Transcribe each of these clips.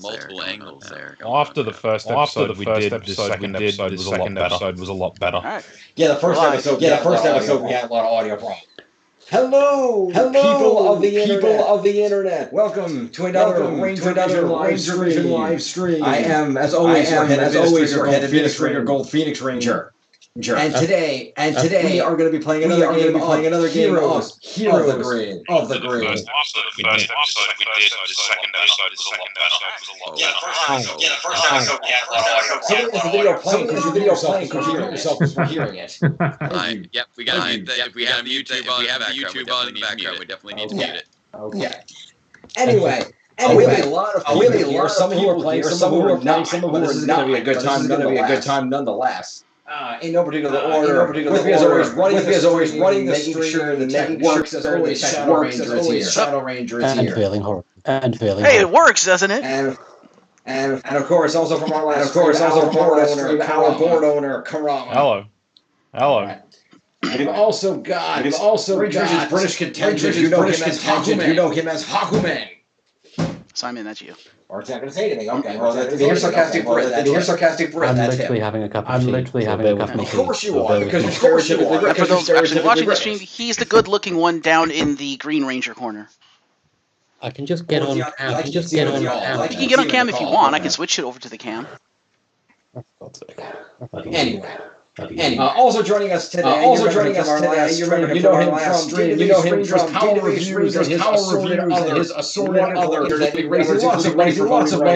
multiple angles there. After the first episode we did, the second episode was a lot better. All right. Yeah, the first episode. Yeah, the first episode we had a lot of audio problems. Hello, people of the internet. Welcome to another Ranger Vision live stream. I am, as always, your head administrator, Gold Phoenix Ranger. And today, we are going to be playing another game of Heroes of the Grid. Also, the first episode we did, the second episode was a lot better. Yeah, the first episode we had a lot of audio. So is the video playing? Because your video playing, because you hear yourself as we're hearing it. Yep, we got if we have YouTube on in the background, we definitely need to mute it. Okay. Anyway, really a lot of people here. Some who are playing, some who are not. Some of this is going to be a good time nonetheless. In no particular order. With me as always, running the stream, sure the tech works as always. Shadow Ranger is here. And feeling horrible. Hey, it works, doesn't it? And of course, also from our last our board owner, Kurama. Hello. Right. And we've also got British contingent. You know him as Hakumen. Simon, that's you. Or it's not going to say anything. Okay. Well, the sarcastic Brit. I'm literally having a cup of tea. Of course you are, because you're stereotypically And for those actually watching the stream, he's the good-looking one down in the Green Ranger corner. I can just get on cam. You can get on cam if you want. I can switch it over to the cam. Anyway. Also joining us today. You know him from Power Reviews and his assorted other internet raising lots of money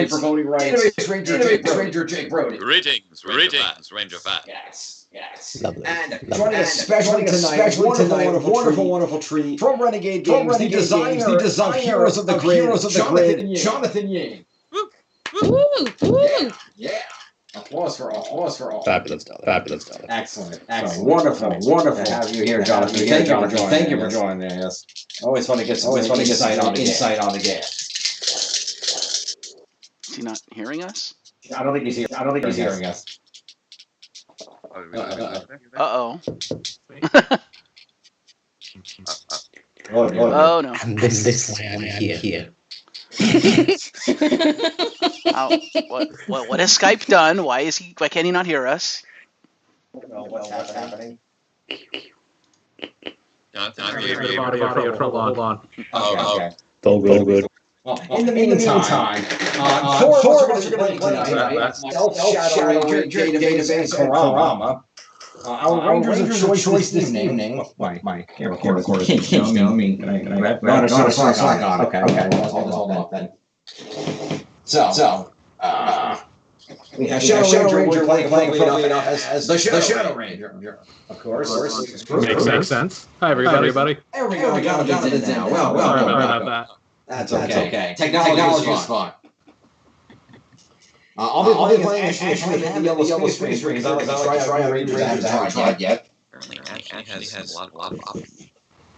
for voting rights. Innovative Ranger Jake Brody. Greetings, Ranger fans. Yes. Lovely. And joining us especially tonight, wonderful treat from Renegade Games, the designer of Heroes of the Grid, Jonathan Ying. Yeah. Applause for all. Fabulous dollar. Excellent. Wonderful to have you here, Jonathan. Thank you for joining us. Always fun to get insight on the game. Is he not hearing us? I don't think he's hearing us. Uh-oh. Oh no. And this is why I'm here. What has Skype done? Why can't he not hear us? What's happening? Audio trouble. Hold on. Okay. It's all good. Well, in the meantime, four of us are going to be playing tonight. Shadow Ranger, Database, Kurama. Our Rangers of choice this evening. My camera recording. Okay. Hold on then. So, we have Shadow Ranger playing enough as the Shadow Ranger, of course. Makes sense. Hi, everybody. There we go. Got it now. Well, Sorry about that. That's okay. Technology is fun. I'll be playing initially the yellow space ring because I like to try out Rangers. I haven't tried yet. Apparently has a lot of options.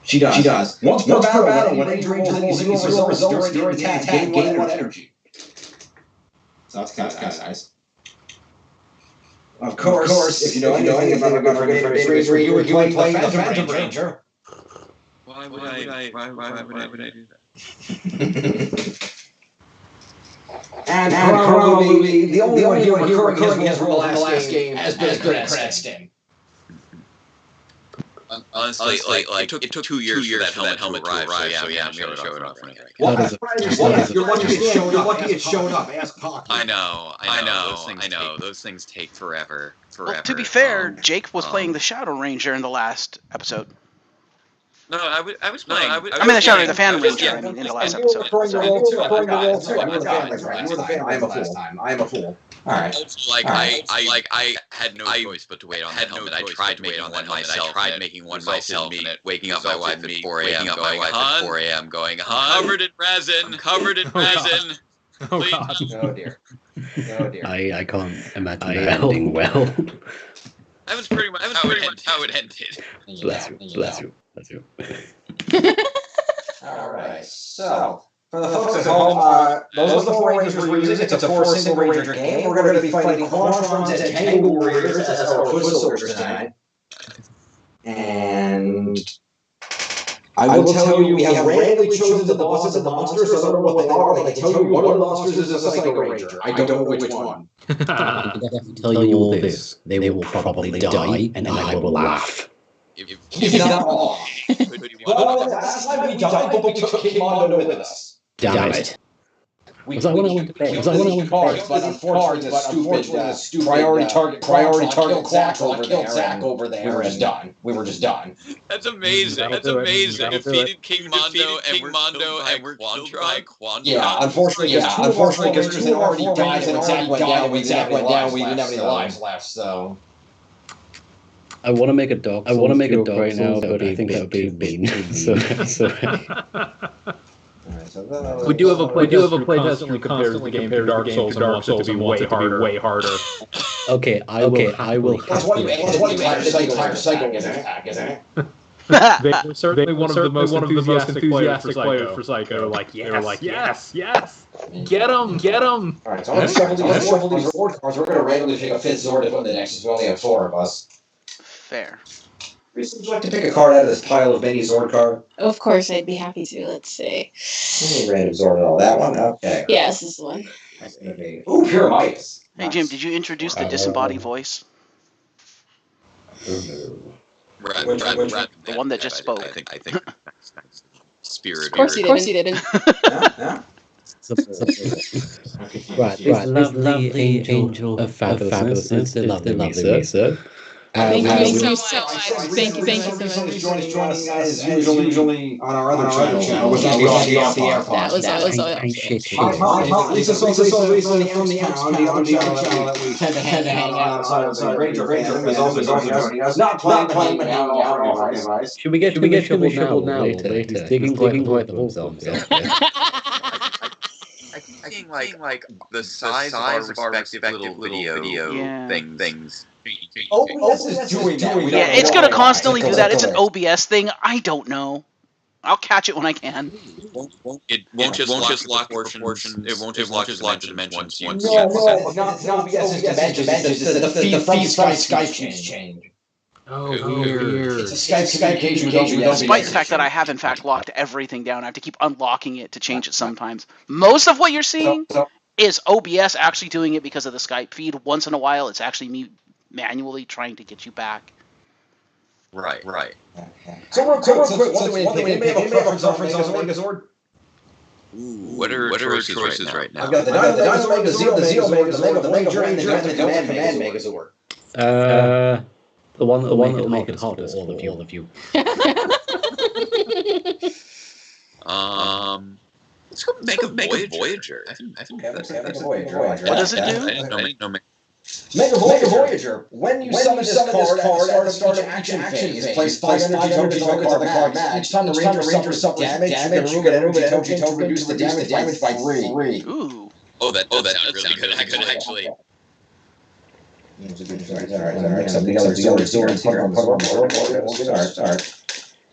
She does. Once per battle, when Ranger rolls results during attack, gain 1 energy. So that's kind of nice. Of course, if you know anything about Ranger, you would play the Phantom Ranger. Why would I do that? And Kurama will be the only one here recurring his role in the last game as been credits him. Honestly, it took 2 years for that helmet to arrive, so yeah, I'm going to show it off. You're lucky it's shown up. Ask Pocky. I know. Those things take forever. Well, to be fair, Jake was playing the Shadow Ranger in the last episode. No, I was playing. the Shadow Ranger, the Phantom Ranger. In the last episode. You were the Phantom. I am a fool. All right. I had no choice but to wait on that helmet. I tried to make one myself. I tried making one myself. Waking up my wife at 4 a.m. going, covered in resin. Oh God. Oh dear. I can't imagine that ending well. That was pretty much how it ended. Bless you. All right. So, for the folks at home, those are the 4 Rangers we're using. It's a 4 single Ranger game. We're going to be fighting Quantrons and Tangle Warriors as our foot soldiers tonight. And I will tell you, we have randomly chosen the bosses of the monsters. I don't know what they are, but I tell you, one of the monsters is a Psycho Ranger. I don't know which one. I can tell you all this. They will probably die, and I will laugh. He's not wrong. Well, last time we died, but we took King Mondo with us. Damn it. Was that when I went to bed? Was that when I went to bed? But unfortunately, a stupid priority target killed Zach over there. We were just done. That's amazing. That's amazing. Defeated King Mondo and we're Quantron. Yeah, unfortunately, because Chris had already died and Zach went down. We didn't have any lives left. So. I want to make a dog. Right now, but I think that would be mean. So. We do have a playtest that compares the game to Dark Souls and wants it to be way harder. Okay, I will. That's why you entire Psycho attack, isn't it? They were certainly one of the most enthusiastic players for Psycho. They were like, yes, get him. All right, so I'm going to shuffle these reward cards. We're going to randomly pick a fifth Zord to put in the next, since we only have 4 of us. Fair. Would you like to pick a card out of this pile of many Zord cards? Of course, I'd be happy to. Let's see. Random Zord and all that one. Okay. Yes, this is the one. Ooh, Pure Midas. Hey, Jim, did you introduce the disembodied voice? The one that just spoke. I think. Spirit. Of course you didn't. Yeah. Right, this lovely angel of fabulousness, the lovely Lisa. Thank you so much. Thank you so much. Joining us as usually on our other channel, which is off the air. That was Lisa from the on channel that we tend to hang out outside of the Ranger is also joining us. Not playing, but hanging out for advice. Should we get shoveled now? Later. Digging quite the holes themselves. I think like the size of our respective little video things. OBS is doing that. Yeah, it's going to constantly do that. It's an OBS thing. I don't know. I'll catch it when I can. It won't just lock portions. It won't just lock dimensions. No, it's not OBS dimensions. The feed from Skype change. Oh, weird. It's a Skype cage with OBS. Despite the fact that I have, in fact, locked everything down. I have to keep unlocking it to change it sometimes. Most of what you're seeing is OBS actually doing it because of the Skype feed. Once in a while, it's actually me manually trying to get you back. Right. Okay. So real quick, one thing we have a preference on Megazord. What are choices right now? I've got the Dynamo Megazord, the Zeo Megazord, the Ranger, and the Command Megazord. The one that will make it harder for all of you. Let's go make a Voyager. I think that's Voyager. What does it do? I didn't know. Mega Voyager. When you summon this card at the start of each action phase, place 5 energy tokens on the card max. Each time the Ranger suffers damage, you get an energy token to reduce the damage by 3. Ooh. Oh, that sounds really good. Actually. Alright, some of the other Zords here. Start.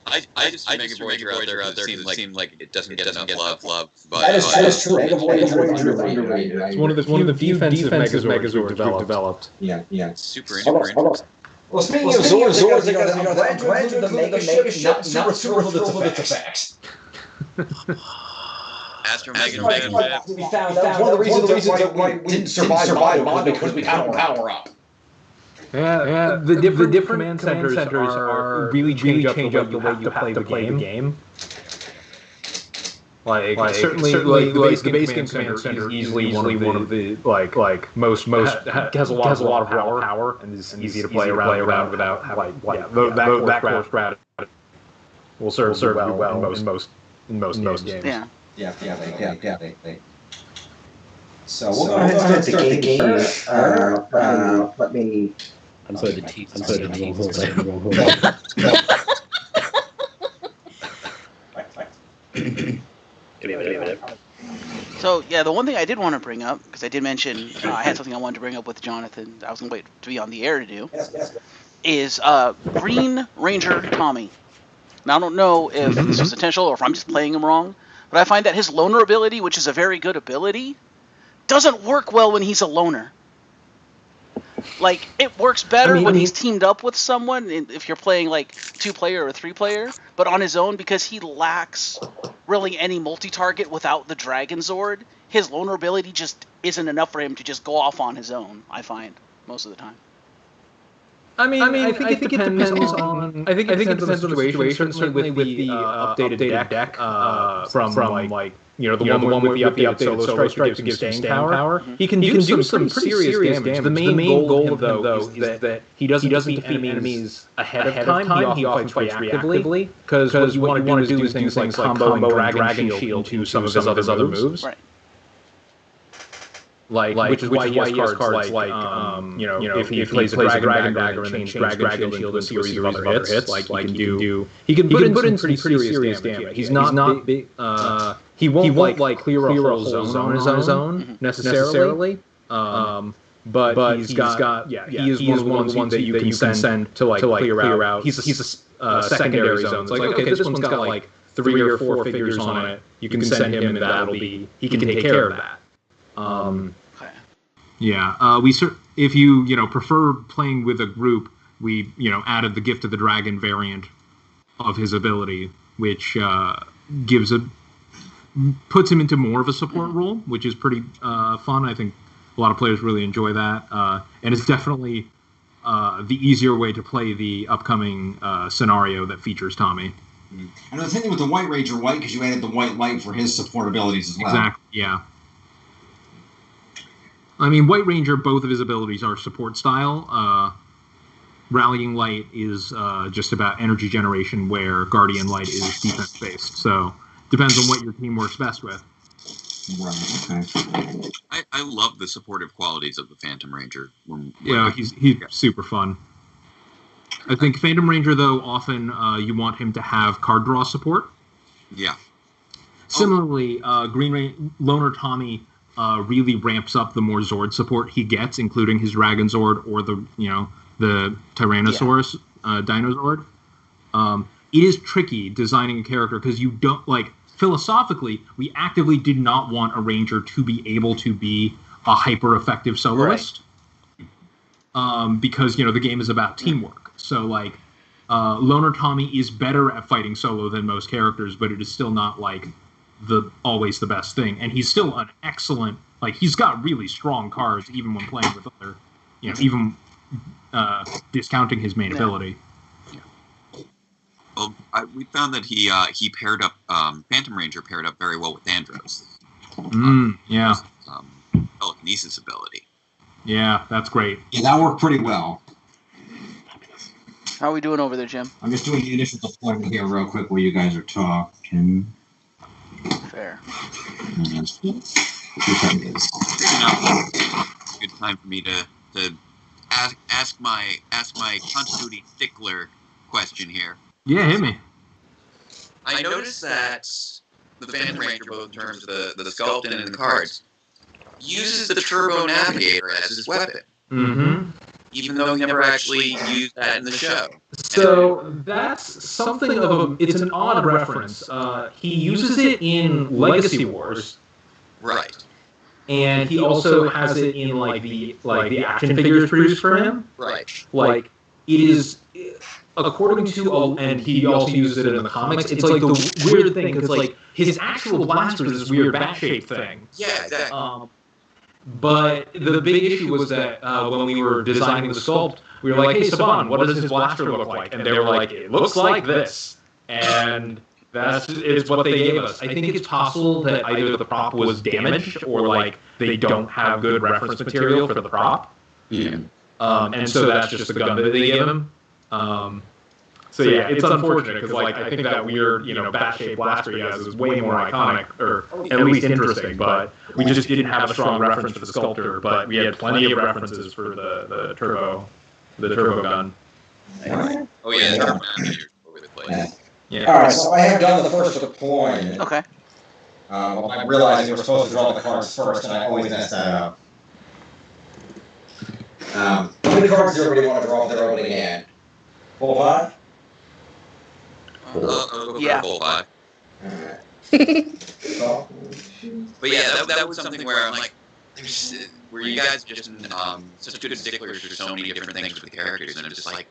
I just Mega Voyager out there seem like it doesn't get enough love. But that is true. Mega Voyager is underrated. It's one of the defensive Megazords we've developed. Yeah. Super interesting. Well, speaking of Zords, I'm glad you the Mega make not super thrilled with its effects. Astro Mega we found one of the reasons why we didn't survive was because we power up. Yeah. The different command centers are really change up the way you have to play the game. Like certainly the base game command center is easily one of the most has a lot of power and is easy to play around without that core strategy will serve you well in most games. Yeah. They. So we'll go ahead and start the game. Let me. I'm sorry, the wrong hole. So, yeah, the one thing I did want to bring up, because I did mention I had something I wanted to bring up with Jonathan that I was going to wait to be on the air to do, is Green Ranger Tommy. Now, I don't know if this was intentional or if I'm just playing him wrong, but I find that his loner ability, which is a very good ability, doesn't work well when he's a loner. Like, it works better when he's teamed up with someone, if you're playing, like, 2-player or 3-player, but on his own, because he lacks really any multi-target without the Dragon Zord, his vulnerability just isn't enough for him to just go off on his own, I find, most of the time. I think it depends on. I think it depends on the situation. Certainly with the updated deck from like the one with the updated solo strike to give staying power. He can do some pretty serious damage. The main goal of him though is that he doesn't defeat enemies ahead of time. He often fights reactively because what you want to do is things like comboing Dragon Shield into some of his other moves. Right. Which is why he has cards like if he plays a Dragon Dagger and then change Dragon Shield into a series of other hits, he can put in pretty serious damage. He's not big. He won't like clear a whole zone on his own necessarily. But he is one of the ones that you can send to clear out. He's a secondary zone. It's like, okay, this one's got like 3 or 4 figures on it. You can send him, and he can take care of that. If you prefer playing with a group, we added the Gift of the Dragon variant of his ability, which puts him into more of a support role, which is pretty fun. I think a lot of players really enjoy that, and it's definitely the easier way to play the upcoming scenario that features Tommy. And the thing with the White Ranger White, because you added the White Light for his support abilities as well. Exactly, yeah. I mean, White Ranger, both of his abilities are support style. Rallying Light is just about energy generation, where Guardian Light is defense-based. So, depends on what your team works best with. Right, okay. I love the supportive qualities of the Phantom Ranger. He's super fun. I think Phantom Ranger, though, often you want him to have card draw support. Yeah. Similarly, Loner Tommy really ramps up the more Zord support he gets, including his Dragon Zord or the Tyrannosaurus Dino Zord. It is tricky designing a character because you don't philosophically, we actively did not want a Ranger to be able to be a hyper effective soloist, because the game is about teamwork. So Loner Tommy is better at fighting solo than most characters, but it is still not always the best thing, and he's still an excellent. He's got really strong cards even when playing with other, even discounting his main ability. Yeah. Well, we found that he paired up Phantom Ranger paired up very well with Andros. Yeah. Telekinesis ability. Yeah, that's great. Yeah, that worked pretty well. How are we doing over there, Jim? I'm just doing the initial deployment here real quick while you guys are talking. Fair. Good time for me to ask my continuity stickler question here. Yeah, hit me. I noticed that the Phantom Ranger, both in terms of the sculpting and the cards, uses the Turbo Navigator as his weapon. Mm-hmm. Even though he never actually used that in the show. So that's something of it's an odd reference. He uses it in Legacy Wars, right? And he also has it in the action figures produced for him, right? It is according to, and he also uses it in the comics. It's the weird thing because his actual blaster is this weird bat-shaped thing. Yeah, exactly. But the big issue was that when we were designing the sculpt, we were like, hey, Saban, what does his blaster look like? And they were like, it looks like this. And it's what they gave us. I think it's possible that either the prop was damaged or they don't have good reference material for the prop. Yeah. And so that's just the gun that they gave him. So yeah, it's unfortunate because I think that weird, bat-shaped blaster he has is way more iconic, or at least interesting. But we just didn't have a strong reference for the sculptor. But we had plenty of references for the turbo gun. Oh yeah, the turbo navigator over the place. Yeah. All right, so I have done the first deployment. Okay. I realized we were supposed to draw the cards first, and I always mess that up. How many cards does everybody want to draw if they're opening hand? 4, 5? Yeah. Full 5. But yeah, that was something where I'm like, were you guys just such good sticklers for so many different things with the characters, and I'm just like,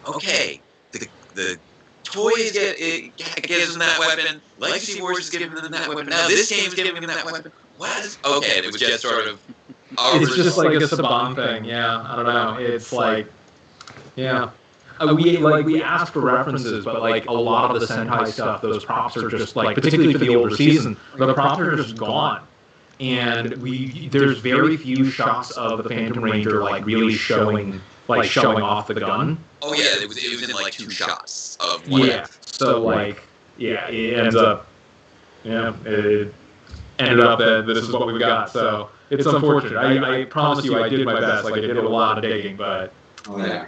okay, the toys gives them that weapon, Legacy Wars is giving them that weapon, now this game's giving them that weapon. What? Okay, it was just sort of. It's just like a Saban thing. Yeah, I don't know. It's like, yeah. We ask for references, but like a lot of the Sentai stuff, those props are just like, particularly for the older season, the props are just gone. And there's very few shots of the Phantom Ranger like really showing off the gun. Oh yeah, it was in like 2 shots of one. Yeah. So like, yeah, it ends up, it ended up that this is what we got. So it's unfortunate. I promise you, I did my best. Like I did a lot of digging, but. Oh yeah.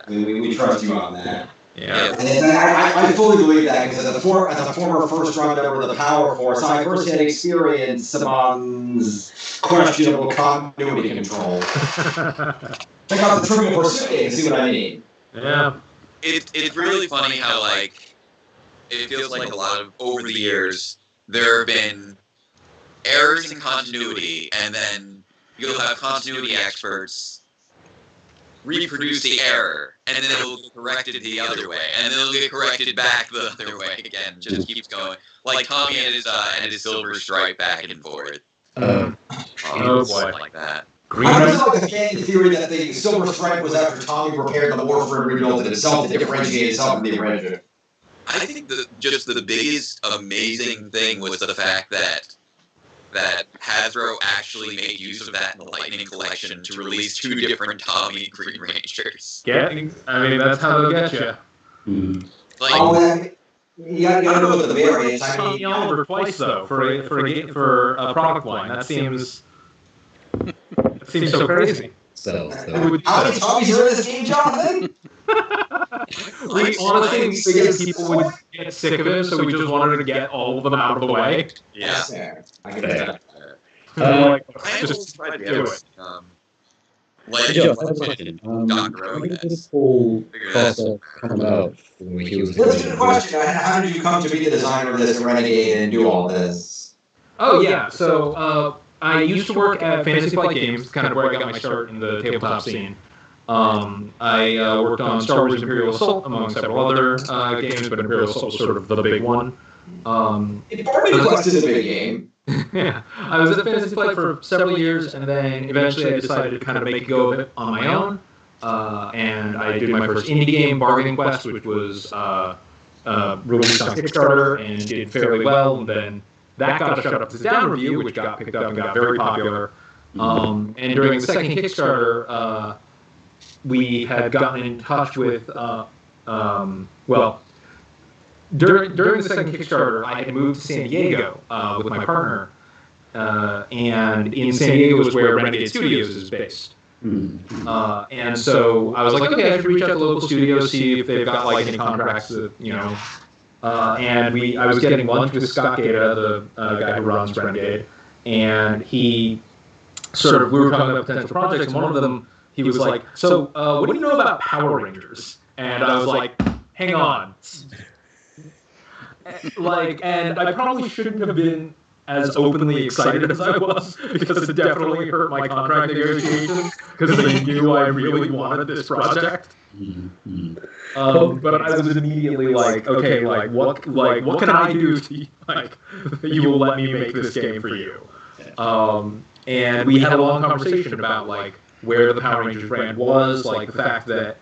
We trust you on that. Yeah. And I fully believe that because as a former first-round member of the Power Force, I firsthand experienced Saban's questionable continuity control. Check out the Trivial Pursuit game and see what I mean. Yeah. It's really funny how, like, it feels like a lot of, over the years, there have been errors in continuity, and then you'll have continuity experts reproduce the error, and then it'll get corrected the other way, and then it'll get corrected back the other way again. Just keeps going. Like Tommy and his Silver Stripe back and forth. Oh boy, like that. I just like the fan theory that the Silver Stripe was after Tommy repaired the Warfare and rebuilt it itself to differentiate itself from the original. I think just the biggest amazing thing was the fact that Hasbro actually made use of that in the Lightning Collection to release 2 different Tommy Green Rangers. I mean, that's how they'll get you. Like, you gotta know what the variants. I mean, Tommy Oliver twice though for a product line. That seems so crazy. So. How many Tommies are in this game, Jonathan? We honestly figured people would get sick of it, so we just wanted to get all of them out of the way. yeah. I can do that. Just tried to do do it. When did this whole process come about? That's a good question. How did you come to be the designer of this Renegade and do all this? Oh yeah, so I used to work at Fantasy Flight Games, kind of where I got my start in the tabletop scene. I worked on Star Wars Imperial Assault, among several other games, but Imperial Assault was sort of the big one. Barbie Quest is a big game. Yeah, I was at Fantasy Flight for several years, and then eventually I decided to kind of make a go of it on my own. And I did my first indie game, Bargaining Quest, which was released on Kickstarter and did fairly well. And then that got a Shut Up, Sit Down review, which got picked up and got very popular. And during the second Kickstarter, we had gotten in touch with, during the second Kickstarter, I had moved to San Diego with my partner, and in San Diego is where Renegade Studios is based. And so I was like, okay, I should reach out to local studios, see if they've got like any contracts that, and I was getting lunch with Scott Gata, the guy who runs Renegade, and we were talking about potential projects, and one of them, he was like, so what do you know about Power Rangers? And I was like, hang on. And I probably shouldn't have been as openly excited as I was, because it definitely hurt my contract negotiations, because they knew I really wanted this project. But I was immediately like, okay, what can I do to, you will let me make this game for you? And we had a long conversation about where the Power Rangers brand was, the fact that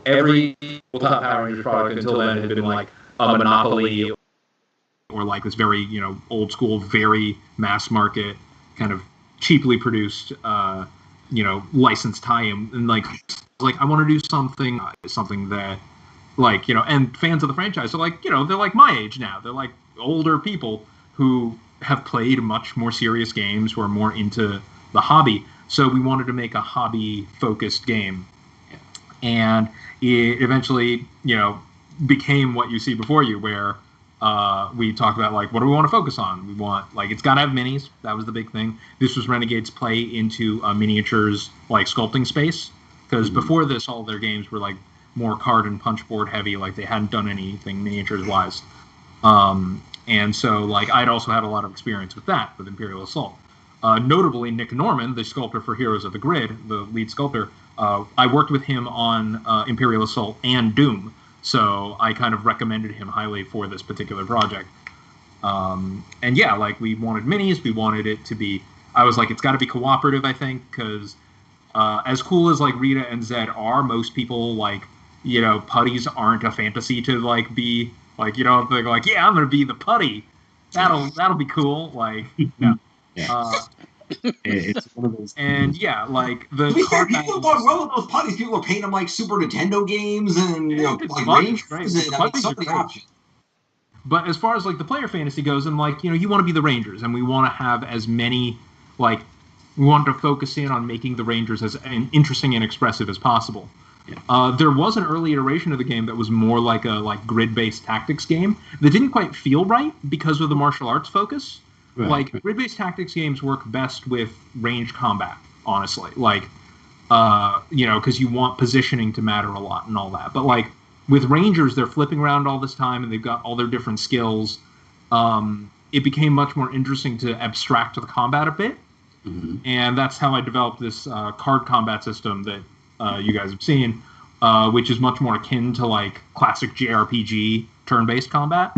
every top Power Rangers product until then had been a monopoly, or this very old school, very mass market kind of cheaply produced licensed tie-in, and I want to do something that and fans of the franchise are they're my age now, they're older people who have played much more serious games, who are more into the hobby. So we wanted to make a hobby-focused game, and it eventually, became what you see before you, where we talked about what do we want to focus on? We want it's got to have minis. That was the big thing. This was Renegade's play into miniatures sculpting space, because before this, all their games were more card and punch board heavy. They hadn't done anything miniatures wise. And so I'd also had a lot of experience with that with Imperial Assault. Notably, Nick Norman, the sculptor for Heroes of the Grid, the lead sculptor, I worked with him on Imperial Assault and Doom, so I kind of recommended him highly for this particular project. And yeah, like, we wanted minis, we wanted it to be, I was like, it's got to be cooperative, I think, because as cool as, like, Rita and Zed are, most people, like, you know, putties aren't a fantasy to, like, be, like, you know, they're like, yeah, I'm going to be the putty. That'll be cool. Like, no. It's one of those. And yeah, like the. To be fair, people thought well with those putties. People were painting them like Super Nintendo games and like Rangers and so many options. But as far as like the player fantasy goes, and like, you know, you want to be the Rangers, and we want to have as many, like, we want to focus in on making the Rangers as interesting and expressive as possible. There was an early iteration of the game that was more like a grid-based tactics game that didn't quite feel right because of the martial arts focus. Right. Like, grid-based tactics games work best with ranged combat, honestly. Like, you know, because you want positioning to matter a lot and all that. But, like, with Rangers, they're flipping around all this time and they've got all their different skills. It became much more interesting to abstract the combat a bit. Mm-hmm. And that's how I developed this card combat system that you guys have seen, which is much more akin to, like, classic JRPG turn-based combat.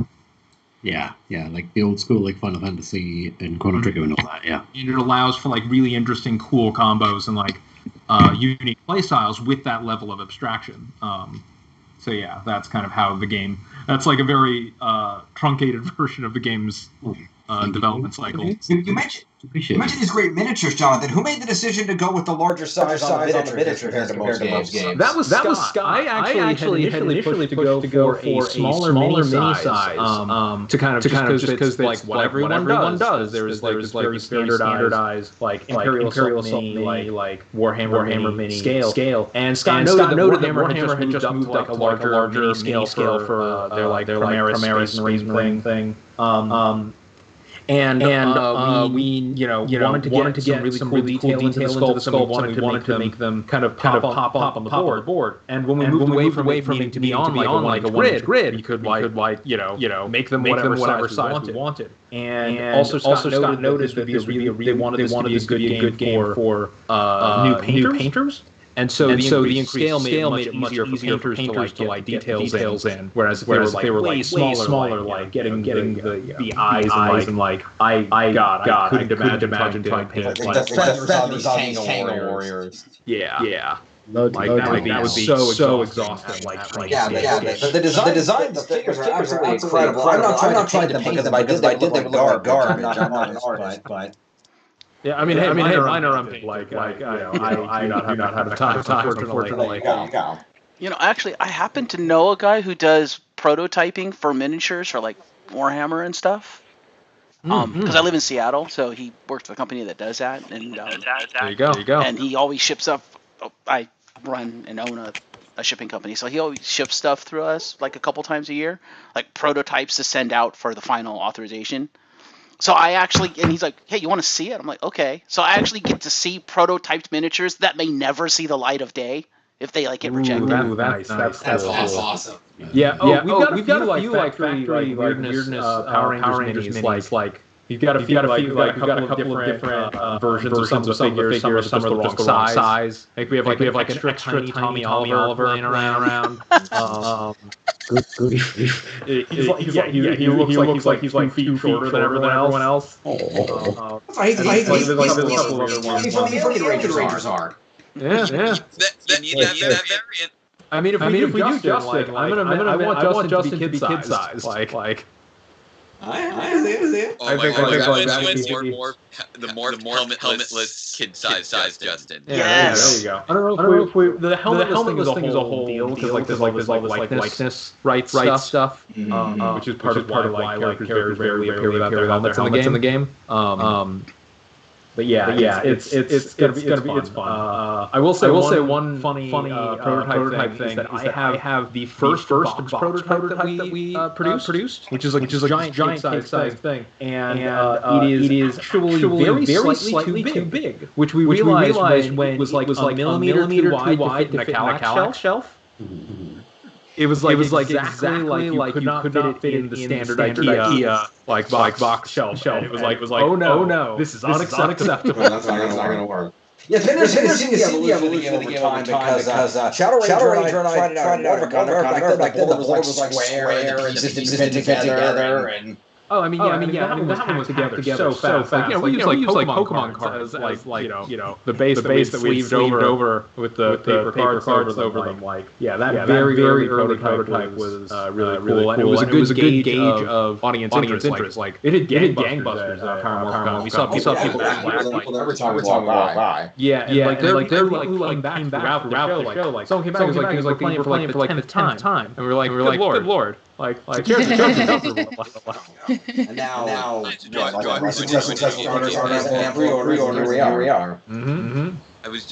Yeah, like the old school, like, Final Fantasy and Chrono Trigger and all that, yeah. And it allows for, like, really interesting, cool combos and, like, unique playstyles with that level of abstraction. So, yeah, that's kind of how the game... That's, like, a very truncated version of the game's development cycle. You mentioned these great miniatures, Jonathan. Who made the decision to go with the larger size on the miniatures compared to most games? That was Scott. I actually had initially to go for a smaller mini size to kind of just because like what everyone does. There's very standardized like Imperial Assault mini, like Warhammer mini scale. And Scott noted that Warhammer had just moved up to like a larger scale for their Primaris Marine thing. And we wanted to get some really cool detail into the sculpts, and we wanted to make them kind of pop up on the board. And when we moved away from it to be on like a grid, we could make them whatever size we wanted. And also Scott noticed that they wanted this to be a good game for new painters. And so the increased scale made it much easier for painters to like details in. Whereas if they were way smaller, like getting the eyes and like I couldn't imagine trying to paint like the feathers on these Tango Warriors. Yeah. That would be so exhausting. The design, the figures are absolutely incredible. I'm not trying to paint them. I did them with garbage. I'm not an artist, but. Yeah, I mean, mine are unpainted. Like I do not have the time, unfortunately. You know, actually, I happen to know a guy who does prototyping for miniatures for like Warhammer and stuff. Because I live in Seattle, so he works for a company that does that. And there you go. And he always ships up. I run and own a shipping company, so he always ships stuff through us like a couple times a year, like prototypes to send out for the final authorization. So I actually, and he's like, hey, you want to see it? I'm like, okay. So I actually get to see prototyped miniatures that may never see the light of day if they like get rejected. That's awesome. Yeah. We've got a few like factory weirdness Power Rangers minis. Like you've got a couple of different versions of some of the figures. Some are the wrong size. Like we have like an extra tiny Tommy Oliver laying around. He looks like he's 2 feet shorter than everyone else. He's from the Infrared Rangers are. Yeah. You need that variant. I mean, if we do Justin, I want Justin to be kid size. Like. I see. Oh my god, the more helmetless kid-size Justin. Yeah, there you go. I don't know if the helmetless thing is a whole deal because like there's likeness rights stuff, which is part of why characters rarely appear without their helmets in the game. But it's fun. I will say one funny prototype thing is that I have the first box prototype that we produced, which is a giant size thing, and it is actually very slightly too big, which we realized when it was like a millimeter too wide to fit in a Kallax shelf. It was like exactly like you could not fit in the standard IKEA like box shelf. And it was like oh no, this is unacceptable. That's not gonna work. Yeah, it's interesting to see the evolution of the game over time because Shadow Ranger and I tried it out at WonderCon. Like the board was like square and the pieces fit together and. Oh, I mean, that one was together so fast. Like, we use Pokemon cards as like the base that we sleeved over with the paper cards over them. Like, that very early prototype was really cool, and it was a good gauge of audience interest. Like, it had gangbusters at Kurama. We saw people every time we walked by. Yeah, and they're came back throughout the show. Like, someone came back and was like playing for like the 10th time, and we were like, good lord. Like here's and now successful pre-order, here we are. I was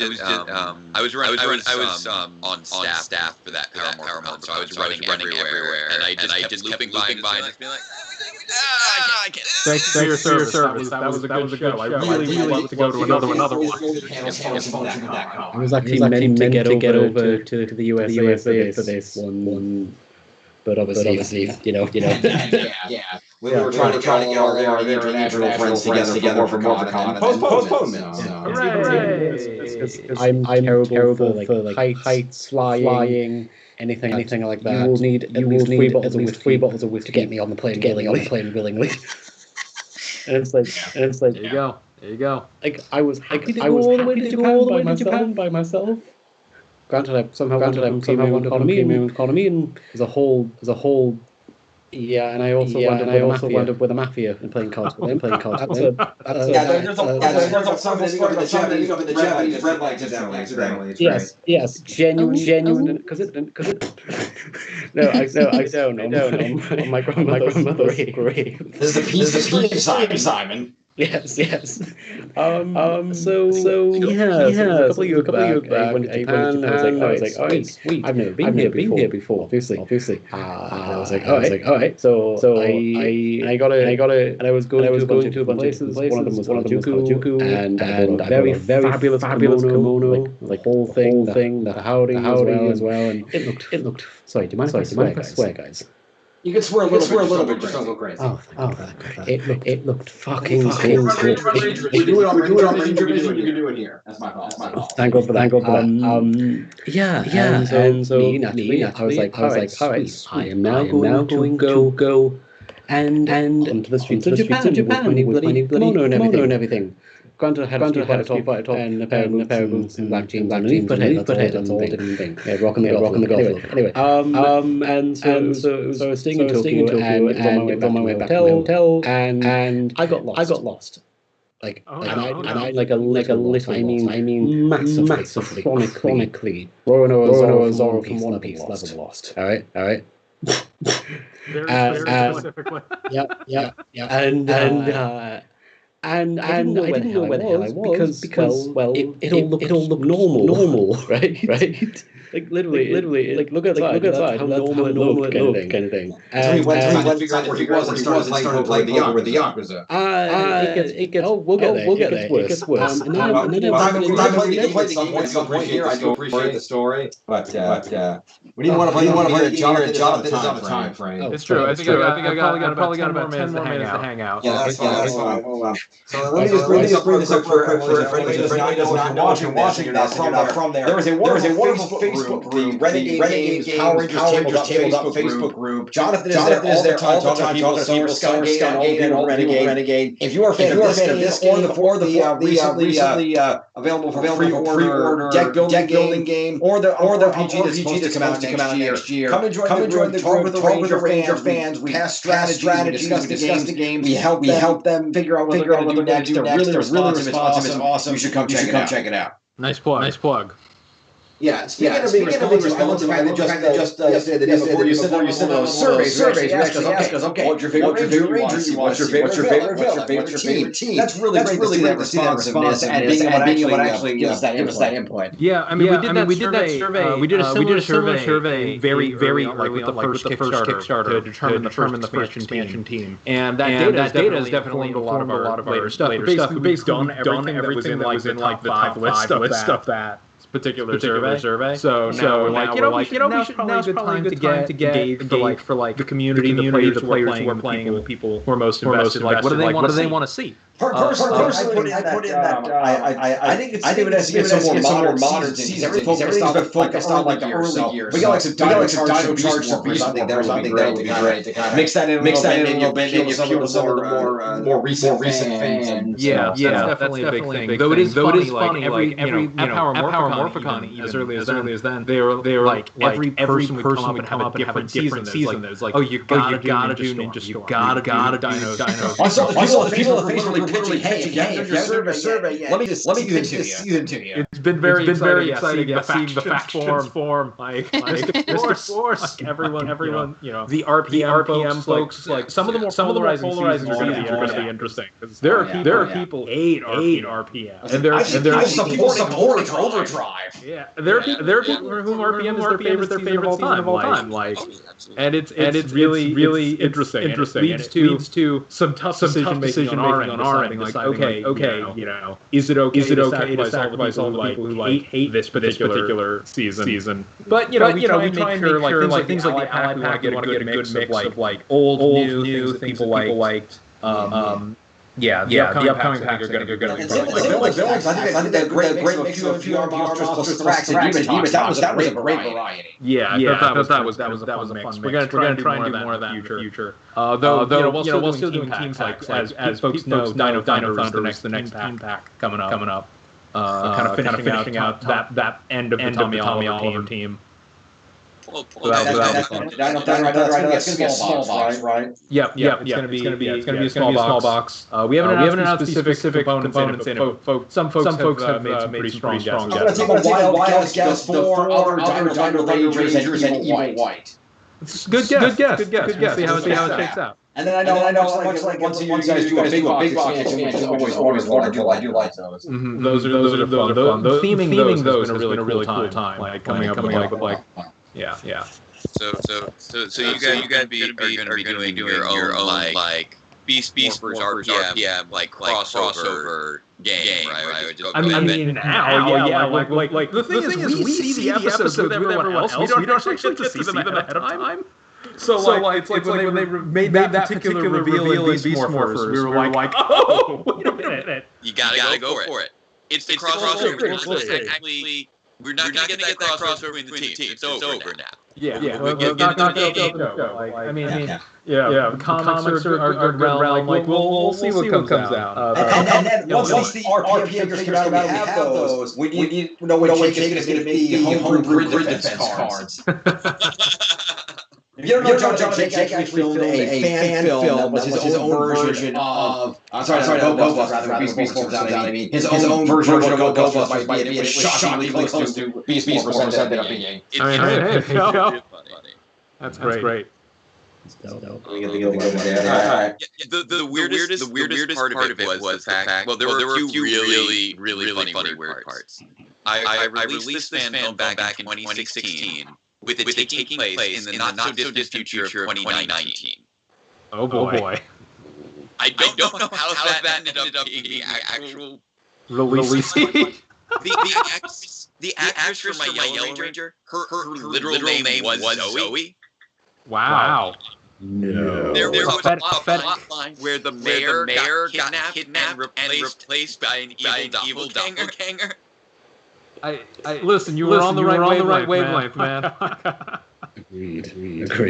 on staff for that Paramount, so I was running everywhere, and I just kept looping by and just being like, I can't. Thanks for your service. That was a good show. I really love to go to another one. I was actually meant to get over to the USA for this one. But obviously, you know. Yeah. We were trying to get all our international friends together for WonderCon and postponement. I'm terrible for like heights, flying, anything like that. You will need at least three bottles of whiskey to get me on the plane willingly. And it's like there you go. Like I was happy to go all the way to Japan by myself. Granted, I somehow wound up premium economy, and as a whole, and I also wound up with a mafia and playing cards with them. There's something the Japanese red lights incidentally. Yes, genuine, because it. No, I don't. On my grandmother's grave. There's a piece of Simon. Yes. So a couple of years back, I went to Japan. I was like, oh, sweet. I've never been here before. Obviously. I was like, all right. So I got it, and I was going to a bunch of places. One of them was Harajuku, and a very fabulous kimono, like whole thing, the howdy as well, and it looked. Sorry, do you mind if I swear, guys? You can swear a little bit, just don't go crazy. It looked fucking cool. We do it on Ranger Vision, you can do it here. That's my fault. Thank God for that. And so naturally, I was like, all right, I am now going to go and onto the streets of Japan with my bloody kimono and everything. Granted, I had a top and a pair of boots and black jeans underneath, but hey, that's all different thing. Yeah, rocking the golf look. Anyway, and so I was staying in Tokyo, and it was on my way back to my hotel, and I got lost. Like a massively chronically Zoro from One Piece level lost. All right. Very specifically. Yeah. And I didn't know where the hell I was because it all looked normal, right? Like literally, like look outside, how normal it looked, kind of thing. And we went to figure out where he was and started playing the Yakuza. It gets. Oh, we'll get there. It gets worse. And then I do appreciate the story, but we didn't want to play Jonathan is on a time frame. It's true. I think I probably got about 10 more minutes to hang out. Yeah, that's fine. So let me just bring this up for anybody who's not watching this from there. There was a wonderful Facebook group, the Renegade Games Power Rangers Tabletop Facebook group. Jonathan is there all the time talking to people, Skygate and all Renegade. If you are a fan of this game or the recently available for pre-order deck building game or the RPG that's supposed to come out next year, come and join the group, talk with the Ranger fans. We cast strategies, we discuss the games, we help them figure out what they're going to do next. They're really responsive. It's awesome. You should come check it out. Nice plug. Yeah, speaking of being responsive, I love the fact that just yesterday, the day before you sent those surveys, we actually asked us, okay, what's your favorite Ranger you want? What's your favorite villain? What's your team? That's really great to see that responsiveness and being able to actually give us that input. Yeah, I mean, we did that survey. We did a similar survey very like with the first Kickstarter to determine the first expansion team. And that data has definitely informed a lot of our later stuff. We basically done everything that was in like the top list of that. particular survey. So now we're like, now's probably a good time to get engaged for like the community, the players who are playing, and the people who are most invested. Like, what do they want to see? Personally, I put in that I think it's some more modern seasons. Everything's been focused on like the early years. We got like some Dino Charge or Beast something that would be great to kind of mix that in a little bit, maybe appeal to some of the more recent fans. Yeah, that's definitely a big thing. Though it is funny, like every at Power Morphicon, as early as then, they were like every person would come up and have a different season. There's like, oh, you gotta do Ninja Storm, you gotta Dino. I saw the people on the Facebook pitching, hey, if you haven't done your survey yet, let me give this season to you. It's been very exciting seeing the factions form. Like Mr. Force, everyone, the RPM folks, like some of the more polarizing seasons are going to be interesting. There are people hate RPM, and there are people support Overdrive. Yeah, there are people for whom RPM is their favorite season of all time. Like, and it's really interesting. It leads to some tough decision making on our end. Like, okay, is it okay to sacrifice all the people who hate this particular season? But we try and make sure like things like the Ally Pack, we want to get a good mix of like old, new things that people liked. The upcoming packs are going to be I think that great mix of a few monsters, Thrax, and Demons. That was a great variety. Yeah, that was a fun mix. We're going to try and do more of that in the future. Though we'll still doing team packs, as folks know, Dino Thunder's the next team pack coming up. Kind of finishing out that end of the Tommy Oliver team. Well, that's going to be a small box, right? Yeah. It's going to be a small box. We haven't announced specific components in it, but some folks have made some pretty strong guesses. I'm going to take a wild guess for other Dino Rangers and Evil White. Good guess. See how it shakes out. And then I know much like once you guys do a big box expansion, which is always wonderful. I do like those. Mm-hmm. Those are fun. Theming those has been a really cool time. Like coming up with like. Yeah. So you guys are going to be doing your own like Beast versus RPM like crossover game, right? I mean, now, like the thing is, we see the episodes with everyone else. We don't actually get to see them ahead of time. So like when they made that particular reveal in Beast Morphers, we were like, oh, wait a minute. You gotta go for it. It's the crossover. Actually, we're not going to get that crossover between the teams. It's over now. Yeah. I mean, comics are a good realm. Like, we'll see what comes out. And then once the RPM figures come out, we have those. We need to know when Jake is going to make the homebrew grid defense cards. If you don't know, Jake actually filmed a fan film that was his own version of... Sorry, Go-Busters, Beast Morphers, I mean. His own version of what Go-Busters might be. It was shockingly close to Beast Morphers ended up being. That's great. The weirdest part of it was the fact. Well, there were a few really funny weird parts. I released this fan film back in 2016. With it taking place in the not-so-distant future of 2019. Oh boy. I don't know how that ended up being the actual release. The actress for my Yellow Ranger, her literal name was Zoe. Wow. No. There was a plot line where the mayor got kidnapped and replaced by an evil doppelganger. Listen, you were on the right wavelength, man. Agreed.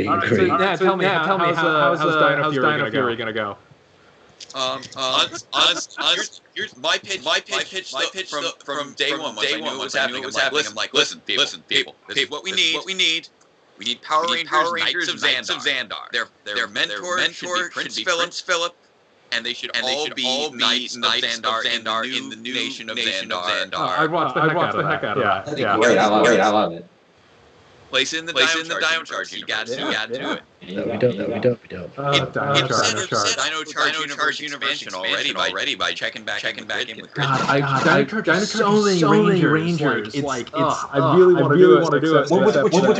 Right, so tell me how's Dino Fury gonna go? Here's my pitch from day one. Once I knew what was happening, I'm like, listen, people. This is what we need. We need Power Rangers Knights of Xandar. Their mentor should be Prince Philip. And they should all be Knights of Xandar in the new nation of Xandar. I'd watch the heck out of that. Yeah. Great, I love it. Place it in the Dino Charge. You got to do it. That'd be dope. Dino Charge Universe expansion already by checking back in with so many Rangers. I really want to do it. What would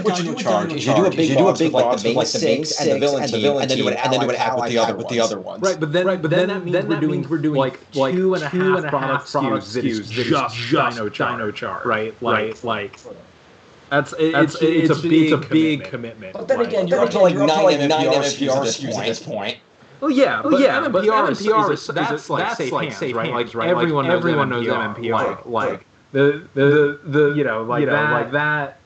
Dino Charge is you do a big box with like the main six and the villain team, and then do an allied pack with the other ones. Right, but then that means we're doing like 2.5 product SKUs that is just Dino Charge. Right, like. It's a big commitment. But then again, you're up to like 9 MMPR SKUs at this point. Well, yeah, but MMPR is that's like safe hands, right? Everyone knows MMPR. Like like that.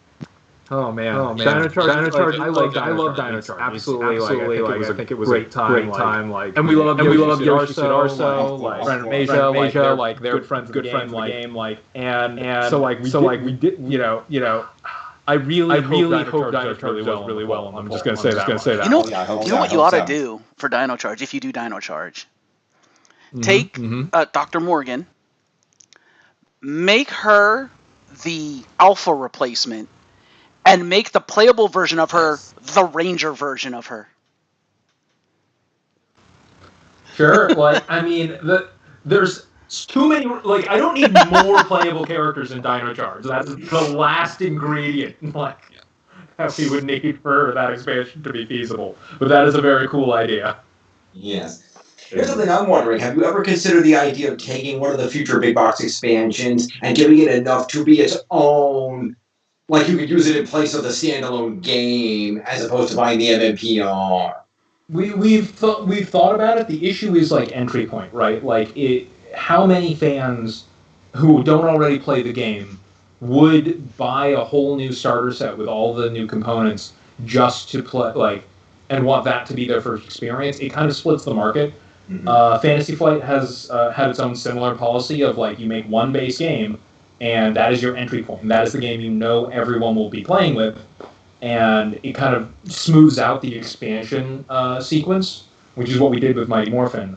Oh man. Dino Charge. I love Dino Charge. Absolutely. I think it was a great time. Like, and we love Yoshi Sudarso, like Brandon Masia, like they're good friends of the game. Like, and so we did. I really hope Dino Charge does really well. I'm just gonna say that. You know what you ought to do for Dino Charge if you do Dino Charge. Take Dr. Morgan, make her the alpha replacement, and make the playable version of her the Ranger version of her. Sure, there's too many. I don't need more playable characters in Dino Charge. That's the last ingredient that we would need for that expansion to be feasible. But that is a very cool idea. Yes. Here's something I'm wondering. Have you ever considered the idea of taking one of the future big box expansions and giving it enough to be its own, like you could use it in place of the standalone game as opposed to buying the MMPR? We've thought about it. The issue is entry point, right? How many fans who don't already play the game would buy a whole new starter set with all the new components just to play, and want that to be their first experience? It kind of splits the market. Fantasy Flight has had its own similar policy of you make one base game, and that is your entry point. And that is the game everyone will be playing with, and it kind of smooths out the expansion sequence, which is what we did with Mighty Morphin.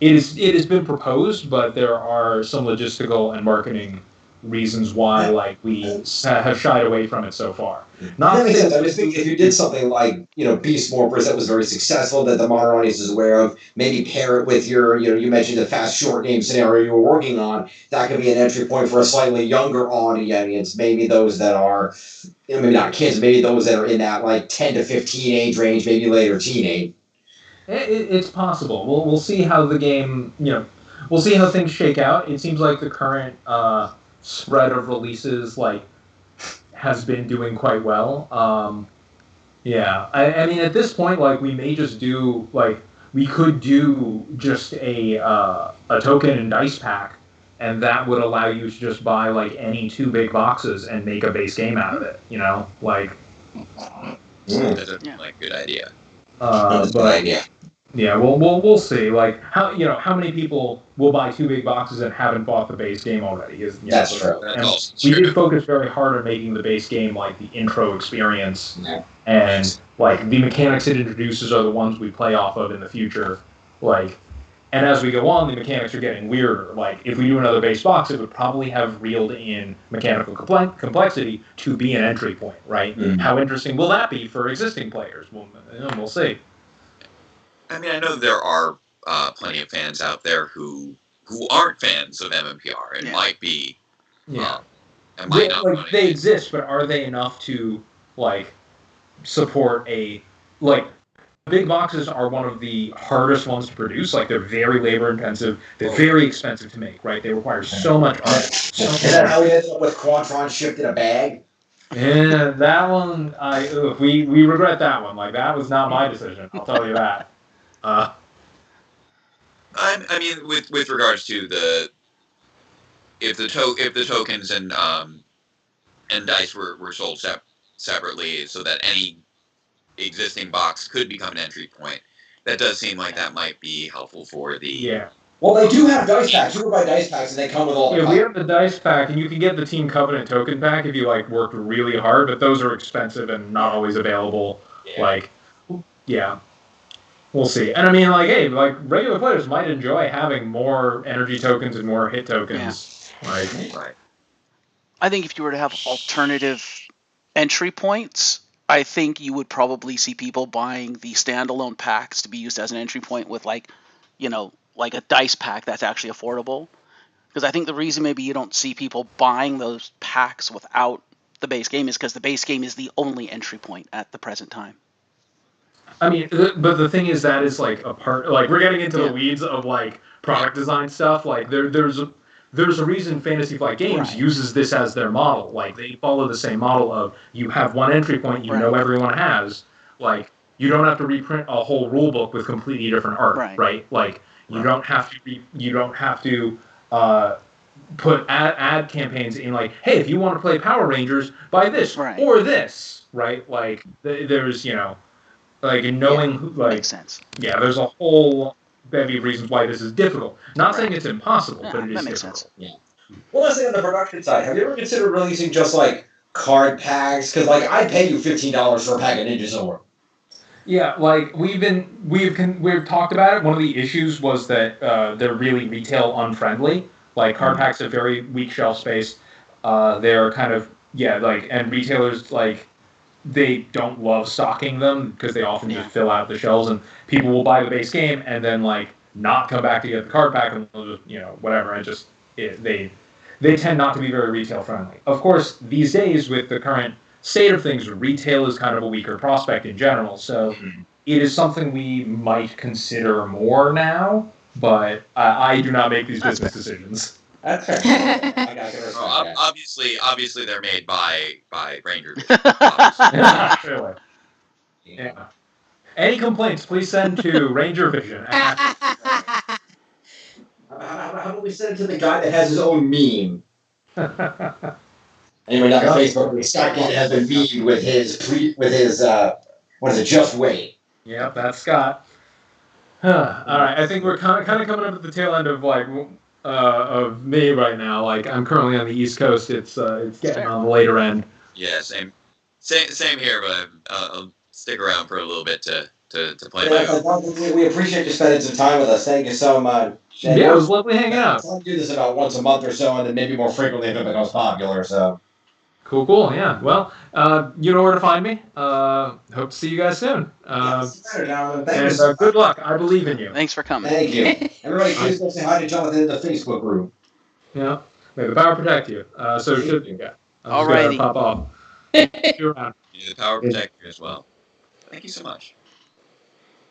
It has been proposed, but there are some logistical and marketing reasons why we have shied away from it so far. That makes sense. I was thinking if you did something like Beast Morphers that was very successful that the modern audience is aware of, maybe pair it with your you mentioned the fast short game scenario you were working on. That could be an entry point for a slightly younger audience, maybe those that are maybe not kids, maybe those that are in that 10 to 15 age range, maybe later teenage. It's possible. We'll see how the game, we'll see how things shake out. It seems like the current spread of releases has been doing quite well. I mean at this point we may just do we could do just a token and dice pack, and that would allow you to just buy any 2 big boxes and make a base game out of it. That's a good idea. That's a good idea. Yeah, we'll see. How many people will buy 2 big boxes and haven't bought the base game already? That's true. We did focus very hard on making the base game the intro experience, and the mechanics it introduces are the ones we play off of in the future. And as we go on, the mechanics are getting weirder. If we do another base box, it would probably have reeled in mechanical complexity to be an entry point, right? How interesting will that be for existing players? We'll see. I mean, I know there are plenty of fans out there who aren't fans of MMPR and might be. They exist, but are they enough to support a big boxes are one of the hardest ones to produce. They're very labor intensive. They're very expensive to make. Right? They require so much art. Is that how we ended up with Quantron shipped in a bag? Yeah, that one. We regret that one. That was not my decision. I'll tell you that. I mean, with regards to if the tokens and dice were sold separately, so that any existing box could become an entry point, that does seem like that might be helpful for the. Yeah. Well, they do have dice packs. You can buy dice packs, and they come with all the. Yeah, we have the dice pack, and you can get the Team Covenant token pack if you worked really hard, but those are expensive and not always available. Yeah. We'll see. And I mean, regular players might enjoy having more energy tokens and more hit tokens. Yeah. I think if you were to have alternative entry points, I think you would probably see people buying the standalone packs to be used as an entry point with like a dice pack that's actually affordable. Because I think the reason maybe you don't see people buying those packs without the base game is because the base game is the only entry point at the present time. I mean, but the thing is that is like a part. Like we're getting into the weeds of like product design stuff. Like there's a reason Fantasy Flight Games uses this as their model. Like they follow the same model of you have one entry point you know everyone has. Like you don't have to reprint a whole rule book with completely different art, right? Like you don't have to put ad campaigns in like, hey, if you want to play Power Rangers, buy this or this, right? Like there's like in knowing makes sense. Yeah, there's a whole bevy of reasons why this is difficult. Not saying it's impossible, but it is difficult. Sense. Yeah. Well, let's say on the production side, have you ever considered releasing just like card packs? Because like I'd pay you $15 for a pack of Ninja Zord. Yeah, like we've talked about it. One of the issues was that they're really retail unfriendly. Like card packs have very weak shelf space. They're kind of and retailers like they don't love stocking them because they often just fill out the shelves, and people will buy the base game and then like not come back to get the card pack and they'll just whatever. They tend not to be very retail friendly. Of course, these days with the current state of things, retail is kind of a weaker prospect in general. So it is something we might consider more now, but I do not make these business decisions. That's fair. Obviously, they're made by Ranger. Really. Yeah. Any complaints, please send to Ranger Vision. How about we send it to the guy that has his own meme? Anyway, not on Facebook. Scott has been memed with his what is it? Just wait. Yep, that's Scott. All right, I think we're kind of coming up at the tail end of like of me right now. Like I'm currently on the East Coast. It's getting on the later end. Yeah, same here. But I'll stick around for a little bit to play my own. We appreciate you spending some time with us. Thank you so much. And it was lovely hanging out. I'll do this about once a month or so, and then maybe more frequently if it becomes popular. So. Cool. Yeah. Well, you know where to find me. Hope to see you guys soon. Good luck. I believe in you. Thanks for coming. Thank you. Everybody, please go say hi to Jonathan in the Facebook group. Yeah. May the power protect you. So should you. All righty. Pop off. You're around. Yeah, the power protect you as well. Thank you so much.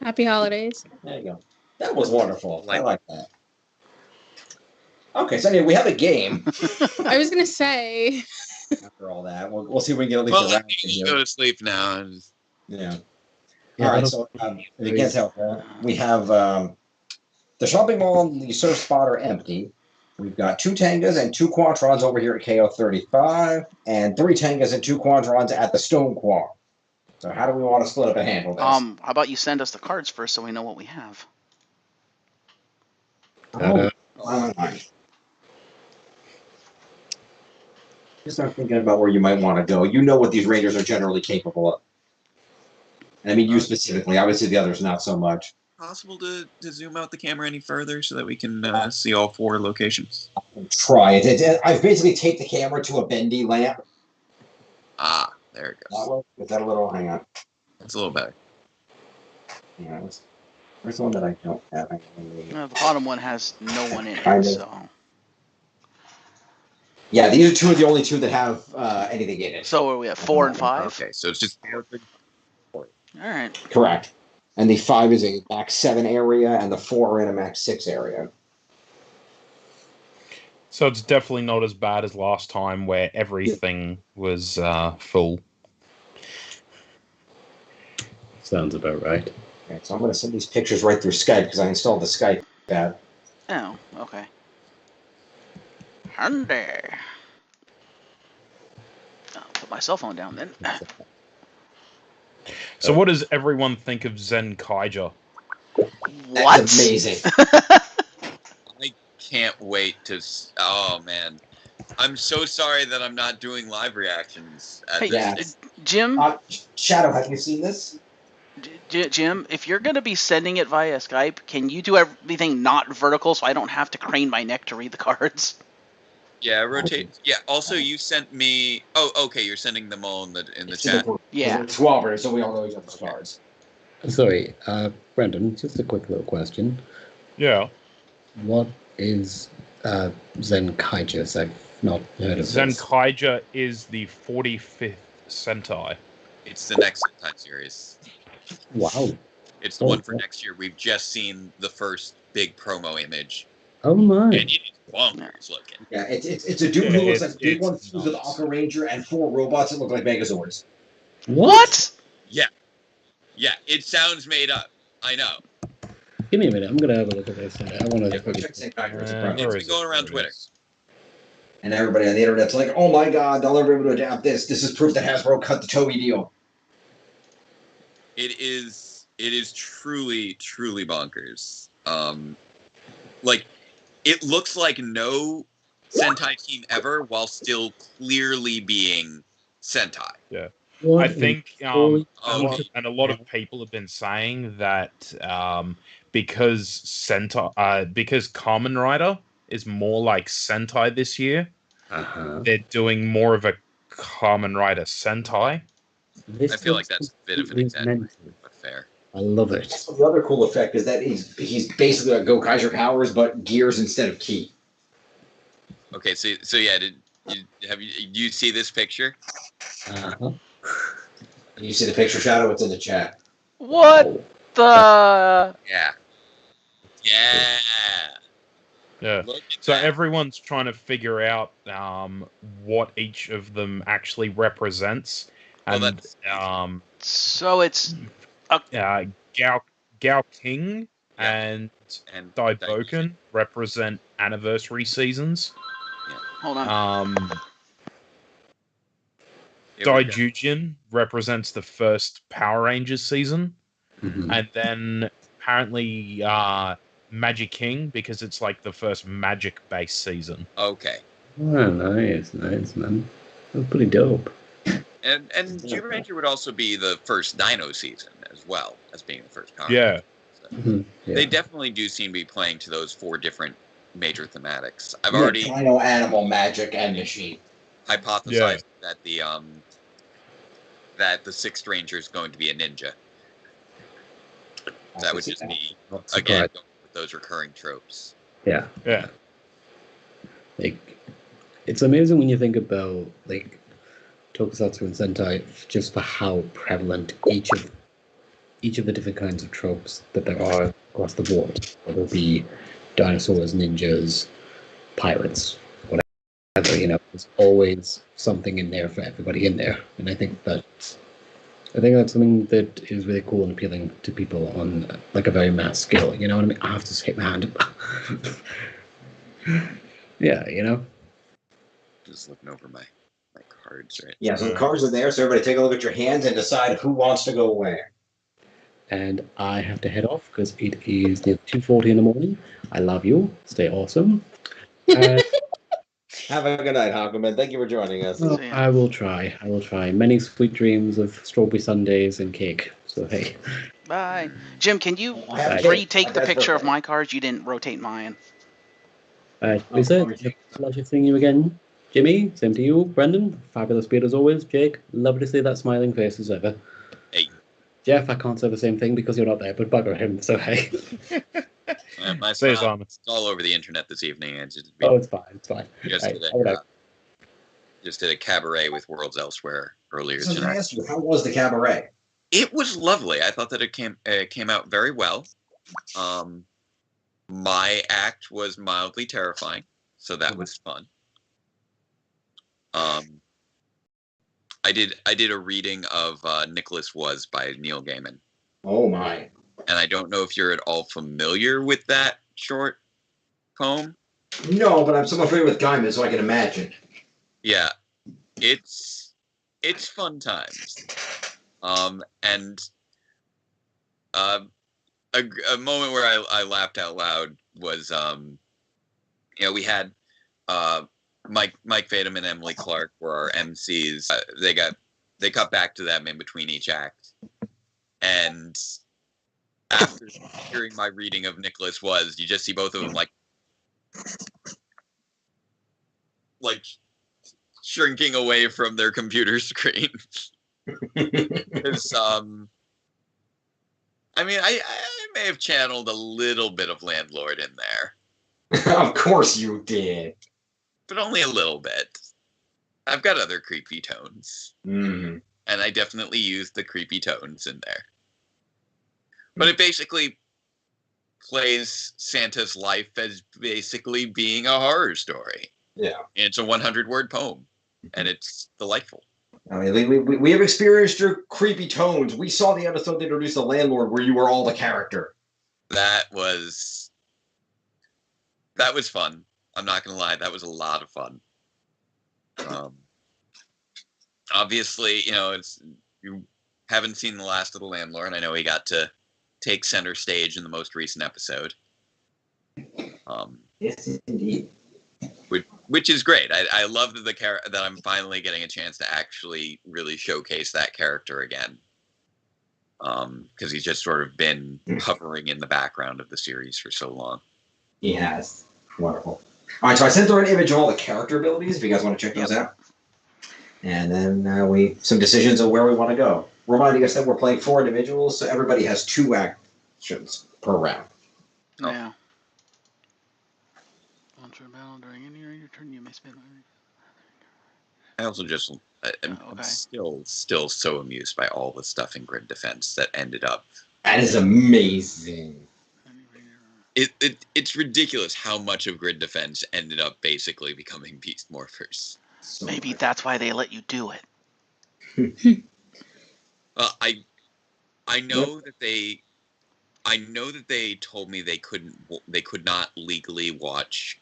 Happy holidays. There you go. That was wonderful. I like that. Okay, so anyway, we have a game. I was gonna say. After all that, we'll see if we can get at least a round in here. Go to sleep now. Yeah. All right. So if you can't tell, we have the shopping mall and the surf spot are empty. We've got 2 Tangas and 2 Quatrons over here at KO35, and 3 Tangas and 2 Quatrons at the Stone Quar. So how do we want to split up and handle this? How about you send us the cards first so we know what we have? Just start thinking about where you might want to go. You know what these Rangers are generally capable of. And I mean, you specifically. Obviously, the others not so much. Possible to zoom out the camera any further so that we can see all 4 locations? Try it. I've basically taped the camera to a bendy lamp. Ah, there it goes. Is that a little? Hang on. That's a little better. Yeah. Where's the one that I don't have? No, the bottom one has no one in it, so. Yeah, these are 2 of the only 2 that have anything in it. So are we at 4 and 5? Okay, so it's just 4. All right. Correct. And the 5 is a max 7 area, and the 4 are in a max 6 area. So it's definitely not as bad as last time where everything was full. Sounds about right. Okay, so I'm going to send these pictures right through Skype because I installed the Skype app. Oh, okay. Handy. I'll put my cell phone down then. So what does everyone think of Zen Kaija? What? That's amazing. I can't wait to... Oh, man. I'm so sorry that I'm not doing live reactions at this. Jim? Shadow, have you seen this? Jim, if you're going to be sending it via Skype, can you do everything not vertical so I don't have to crane my neck to read the cards? Yeah, rotate. Yeah. Also, you sent me. Oh, okay. You're sending them all in the chat. Yeah. It's 12 right, so we all know each other's cards. Sorry, Brendan, just a quick little question. Yeah. What is Zenkaijas? I've not heard of this. Zenkaija is the 45th Sentai. It's the next Sentai series. Wow. It's the one for next year. We've just seen the first big promo image. Oh my. And it's bonkers looking. Yeah, it's a dude who looks like big one fused with Aqua Ranger and 4 robots that look like Megazords. What? Yeah. Yeah, it sounds made up. I know. Give me a minute. I'm gonna have a look at this. I want to. It's been going around Twitter. And everybody on the internet's like, "Oh my God, they'll never be able to adapt this. This is proof that Hasbro cut the Toei deal." It is truly bonkers. Like, it looks like no Sentai team ever, while still clearly being Sentai. Yeah. I think, and a lot of people have been saying that because because Kamen Rider is more like Sentai this year, they're doing more of a Kamen Rider Sentai. I feel like that's a bit of an exaggeration, but fair. I love it. The other cool effect is that he's basically like Gokaiger powers, but gears instead of ki. Okay, so yeah, do you see this picture? You see the picture, Shadow? It's in the chat. What the? Yeah. Yeah. Yeah. So everyone's trying to figure out what each of them actually represents, and so it's Gao King and Daiboken represent anniversary seasons. Yeah. Hold on. Daijujin represents the first Power Rangers season, and then apparently Magic King because it's like the first Magic-based season. Okay. Oh, nice, man. That's pretty dope. And Super Ranger would also be the first Dino season as well as being the first Power Yeah. So they definitely do seem to be playing to those 4 different major thematics. I've already Dino, Animal, Magic, and Machine. Hypothesized that the 6th Ranger is going to be a ninja. That would just be again going with those recurring tropes. Yeah. Yeah. Like, it's amazing when you think about like Tokusatsu and Sentai, just for how prevalent each of the different kinds of tropes that there are across the board. Whether it be dinosaurs, ninjas, pirates, whatever, there's always something in there for everybody in there. And I think that's something that is really cool and appealing to people on like a very mass scale. You know what I mean? I have to shake my hand. Yeah, Just looking over my cards, right? Yeah, so the cards are there, so everybody take a look at your hands and decide who wants to go where. And I have to head off because it is near 2:40 in the morning. I love you. Stay awesome. Have a good night, Hakuman. Thank you for joining us. Well, I will try. Many sweet dreams of strawberry sundaes and cake. So, hey. Bye. Jim, can you retake the picture of my cards? You didn't rotate mine. Lisa, it's a pleasure seeing you again. Jimmy, same to you. Brendan, fabulous beard as always. Jake, lovely to see that smiling face as ever. Hey. Jeff, I can't say the same thing because you're not there, but bugger him, so hey. My smile, it's all over the internet this evening. It's fine. Just did a cabaret with Worlds Elsewhere earlier So tonight. I asked you, how was the cabaret? It was lovely. I thought that it came out very well. My act was mildly terrifying, so that was fun. I did a reading of Nicholas Was by Neil Gaiman. Oh my. And I don't know if you're at all familiar with that short poem. No, but I'm somewhat familiar with Gaiman, so I can imagine. Yeah, it's fun times. And a moment where I laughed out loud was we had Mike Fadum and Emily Clark were our MCs. They cut back to them in between each act, and after hearing my reading of Nicholas Was, you just see both of them like, like shrinking away from their computer screen. Because I mean, I may have channeled a little bit of Landlord in there. Of course you did. But only a little bit. I've got other creepy tones. Mm. And I definitely used the creepy tones in there. But it basically plays Santa's life as basically being a horror story. Yeah. And it's a 100-word poem. And it's delightful. I mean, we have experienced your creepy tones. We saw the episode that introduced the landlord where you were all the character. That was fun. I'm not going to lie. That was a lot of fun. Obviously, you haven't seen the last of the landlord. I know he got to take center stage in the most recent episode. Yes, indeed. Which is great. I love that I'm finally getting a chance to actually really showcase that character again. Because he's just sort of been hovering in the background of the series for so long. He has. Wonderful. All right, so I sent through an image of all the character abilities if you guys want to check those out. And then some decisions of where we want to go. Reminding us that we're playing 4 individuals, so everybody has 2 actions per round. Yeah. During any your turn, you may spend. I also just I'm still so amused by all the stuff in Grid Defense that ended up. That is amazing. It's ridiculous how much of Grid Defense ended up basically becoming Beast Morphers. So maybe that's why they let you do it. I know that they told me they could not legally watch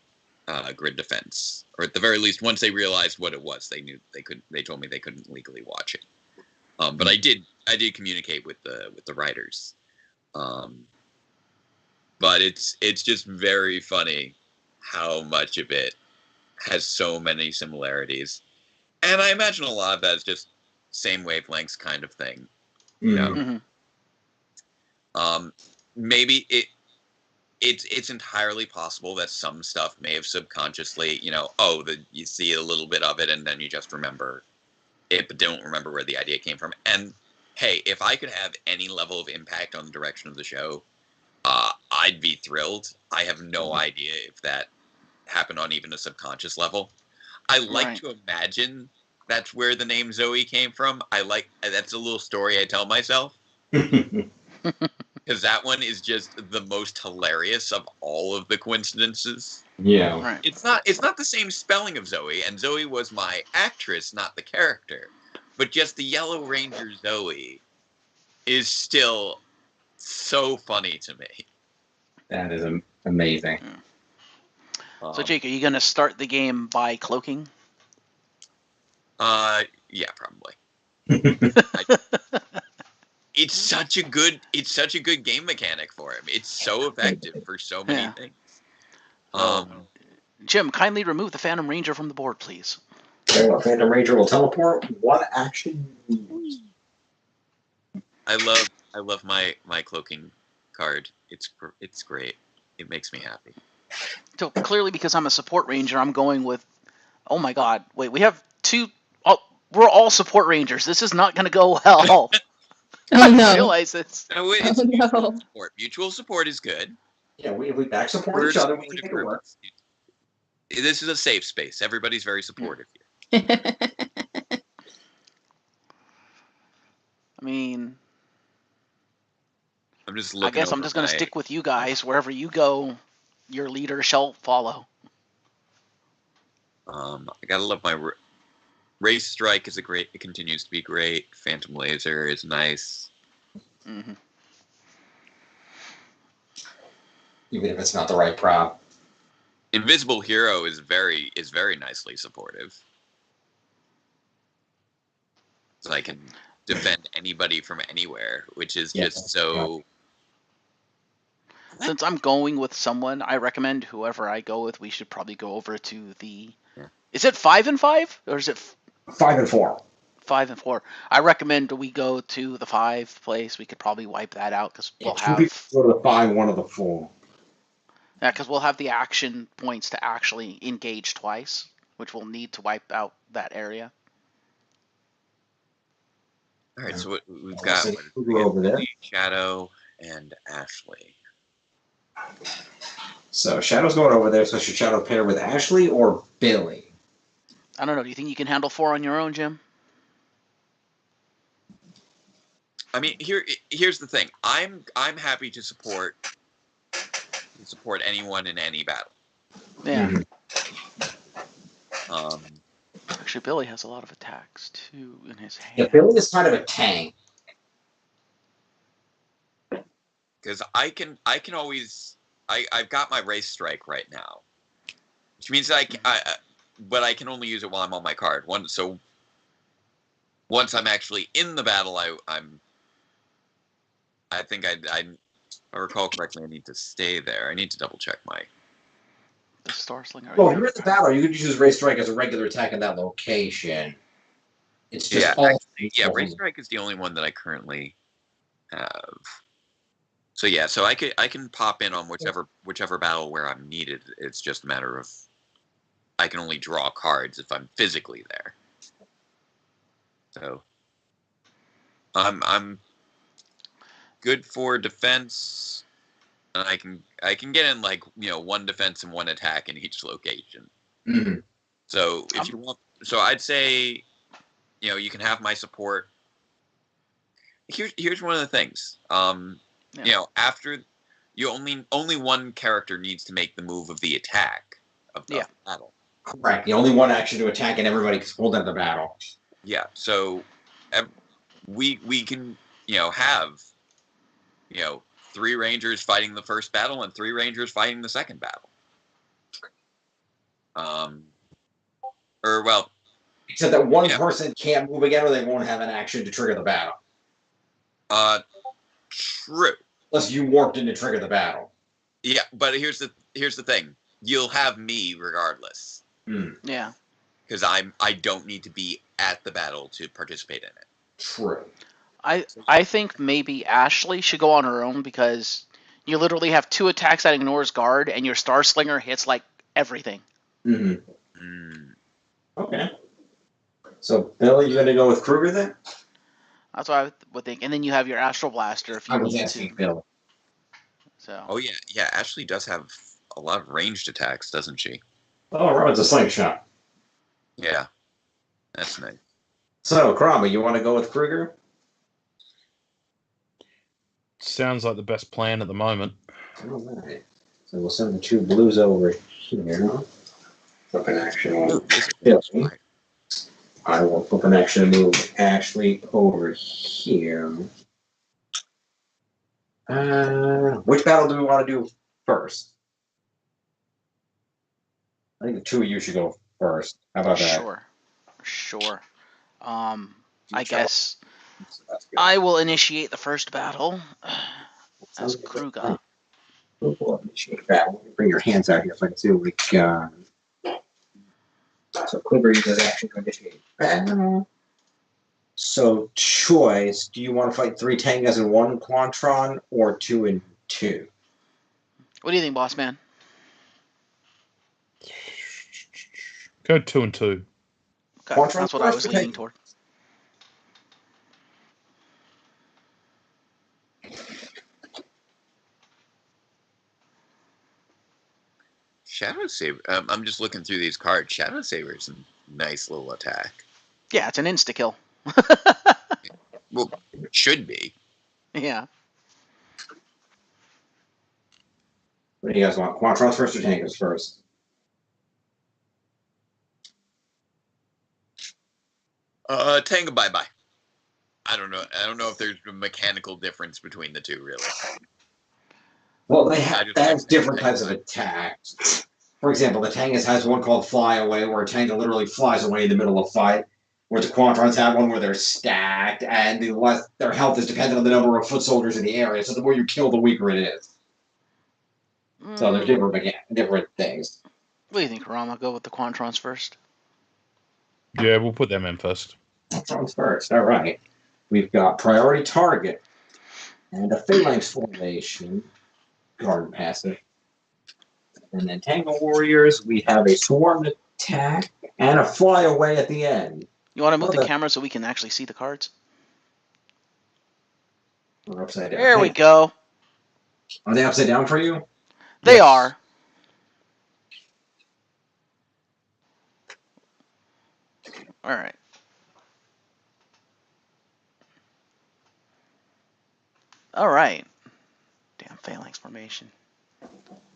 Grid Defense, or at the very least, once they realized what it was, they told me they couldn't legally watch it. But I did communicate with the writers. But it's just very funny how much of it has so many similarities, and I imagine a lot of that is just same wavelengths kind of thing. You know? Maybe it's entirely possible that some stuff may have subconsciously, you see a little bit of it and then you just remember it, but don't remember where the idea came from. And hey, if I could have any level of impact on the direction of the show, I'd be thrilled. I have no idea if that happened on even a subconscious level. I like to imagine that's where the name Zoe came from. That's a little story I tell myself. Because that one is just the most hilarious of all of the coincidences. Yeah. Right. It's not the same spelling of Zoe, and Zoe was my actress, not the character. But just the Yellow Ranger Zoe is still so funny to me. That is amazing. So, Jake, are you going to start the game by cloaking? Yeah, probably. It's such a good game mechanic for him. It's so effective for so many things. Jim, kindly remove the Phantom Ranger from the board, please. Phantom Ranger will teleport 1 action. I love my cloaking card. It's great. It makes me happy. So clearly, because I'm a support ranger, I'm going with. Oh my God! Wait, we have 2. Oh, we're all support rangers. This is not going to go well. Oh no! I realize it's. No, it's mutual support. Mutual support is good. Yeah, we back support each other. We can make it work. This is a safe space. Everybody's very supportive here. I mean, I'm just I guess I'm just going to stick with you guys. Wherever you go, your leader shall follow. I gotta love my Race Strike is it continues to be great. Phantom Laser is nice. Mm-hmm. Even if it's not the right prop. Invisible Hero is very nicely supportive. So I can defend anybody from anywhere, which is just so. Since I'm going with someone, I recommend whoever I go with, we should probably go over to the. Yeah. Is it 5 and 5 or is it 5 and 4? 5 and 4. I recommend we go to the 5 place. We could probably wipe that out because we'll have. Go to the 5, one of the 4. Yeah, because we'll have the action points to actually engage twice. which will need to wipe out that area. All right, so we've got over there. Shadow and Ashley. So Shadow's going over there. So should Shadow pair with Ashley or Billy? I don't know. Do you think you can handle 4 on your own, Jim? I mean, here's the thing. I'm happy to support anyone in any battle. Yeah. Mm-hmm. Actually, Billy has a lot of attacks too in his hand. Yeah, Billy is kind of a tank. Because I can always I've got my race strike right now, which means but I can only use it while I'm on my card. So once I'm actually in the battle, I think if I recall correctly, I need to stay there. I need to double check my. The Star Slinger. Well, if you're in the battle, you could use Race Strike as a regular attack in that location. It's just Race Strike is the only one that I currently have. So yeah, so I can pop in on whichever battle where I'm needed. It's just a matter of I can only draw cards if I'm physically there. So I'm good for defense, and I can get in like 1 defense and 1 attack in each location. Mm-hmm. So if you want, so I'd say you can have my support. Here's one of the things. After you only one character needs to make the move of the attack of the battle. Correct. The only one action to attack, and everybody gets pulled into the battle. Yeah. So we can have 3 Rangers fighting the first battle and 3 Rangers fighting the second battle. Except that one person can't move again, or they won't have an action to trigger the battle. True. Unless you warped in to trigger the battle. Yeah, but here's the thing. You'll have me regardless. Yeah. Because I don't need to be at the battle to participate in it. True. I think maybe Ashley should go on her own because you literally have 2 attacks that ignores guard, and your Star Slinger hits like everything. Mm-hmm. Okay. So, Billy, you going to go with Kruger then? That's what I would think. And then you have your Astral Blaster if you need to. Billy. So. Oh, yeah. Ashley does have a lot of ranged attacks, doesn't she? Oh, Robin's a slingshot. Yeah. That's nice. So, Kurama, you want to go with Kruger? Sounds like the best plan at the moment. All right. So we'll send the 2 blues over here. Flip an action on Billy. I will flip an action and move Ashley over here. Which battle do we want to do first? I think the 2 of you should go first. How about that? Sure. I guess I will initiate the first battle as Kruger. We'll initiate battle. Bring your hands out here so I can see what we got. So Kruger uses action to initiate battle. So choice, do you want to fight 3 Tangas and 1 Quantron or 2 and 2? What do you think, boss man? Go 2 and 2. Okay, that's what I was leaning toward. Shadow Saber. I'm just looking through these cards. Shadow Saber is a nice little attack. Yeah, it's an insta-kill. Well, it should be. Yeah. What do you guys want? Quantrons first or Tangas first? Tanga bye-bye. I don't know if there's a mechanical difference between the 2, really. Well, they have different types of attacks. For example, the Tangas has one called Fly Away, where a Tanga literally flies away in the middle of a fight. Where the Quantrons have one where they're stacked, and their health is dependent on the number of foot soldiers in the area. So the more you kill, the weaker it is. So there's different things. What do you think, Kurama? Go with the Quantrons first. Yeah, we'll put them in first. Quantrons first. All right. We've got priority target and a phalanx formation. Garden passive. And then Tangle Warriors, we have a swarm attack, and a fly away at the end. You want to move the camera so we can actually see the cards? We're upside down. There we go. Are they upside down for you? They are. All right. All right. Damn phalanx formation.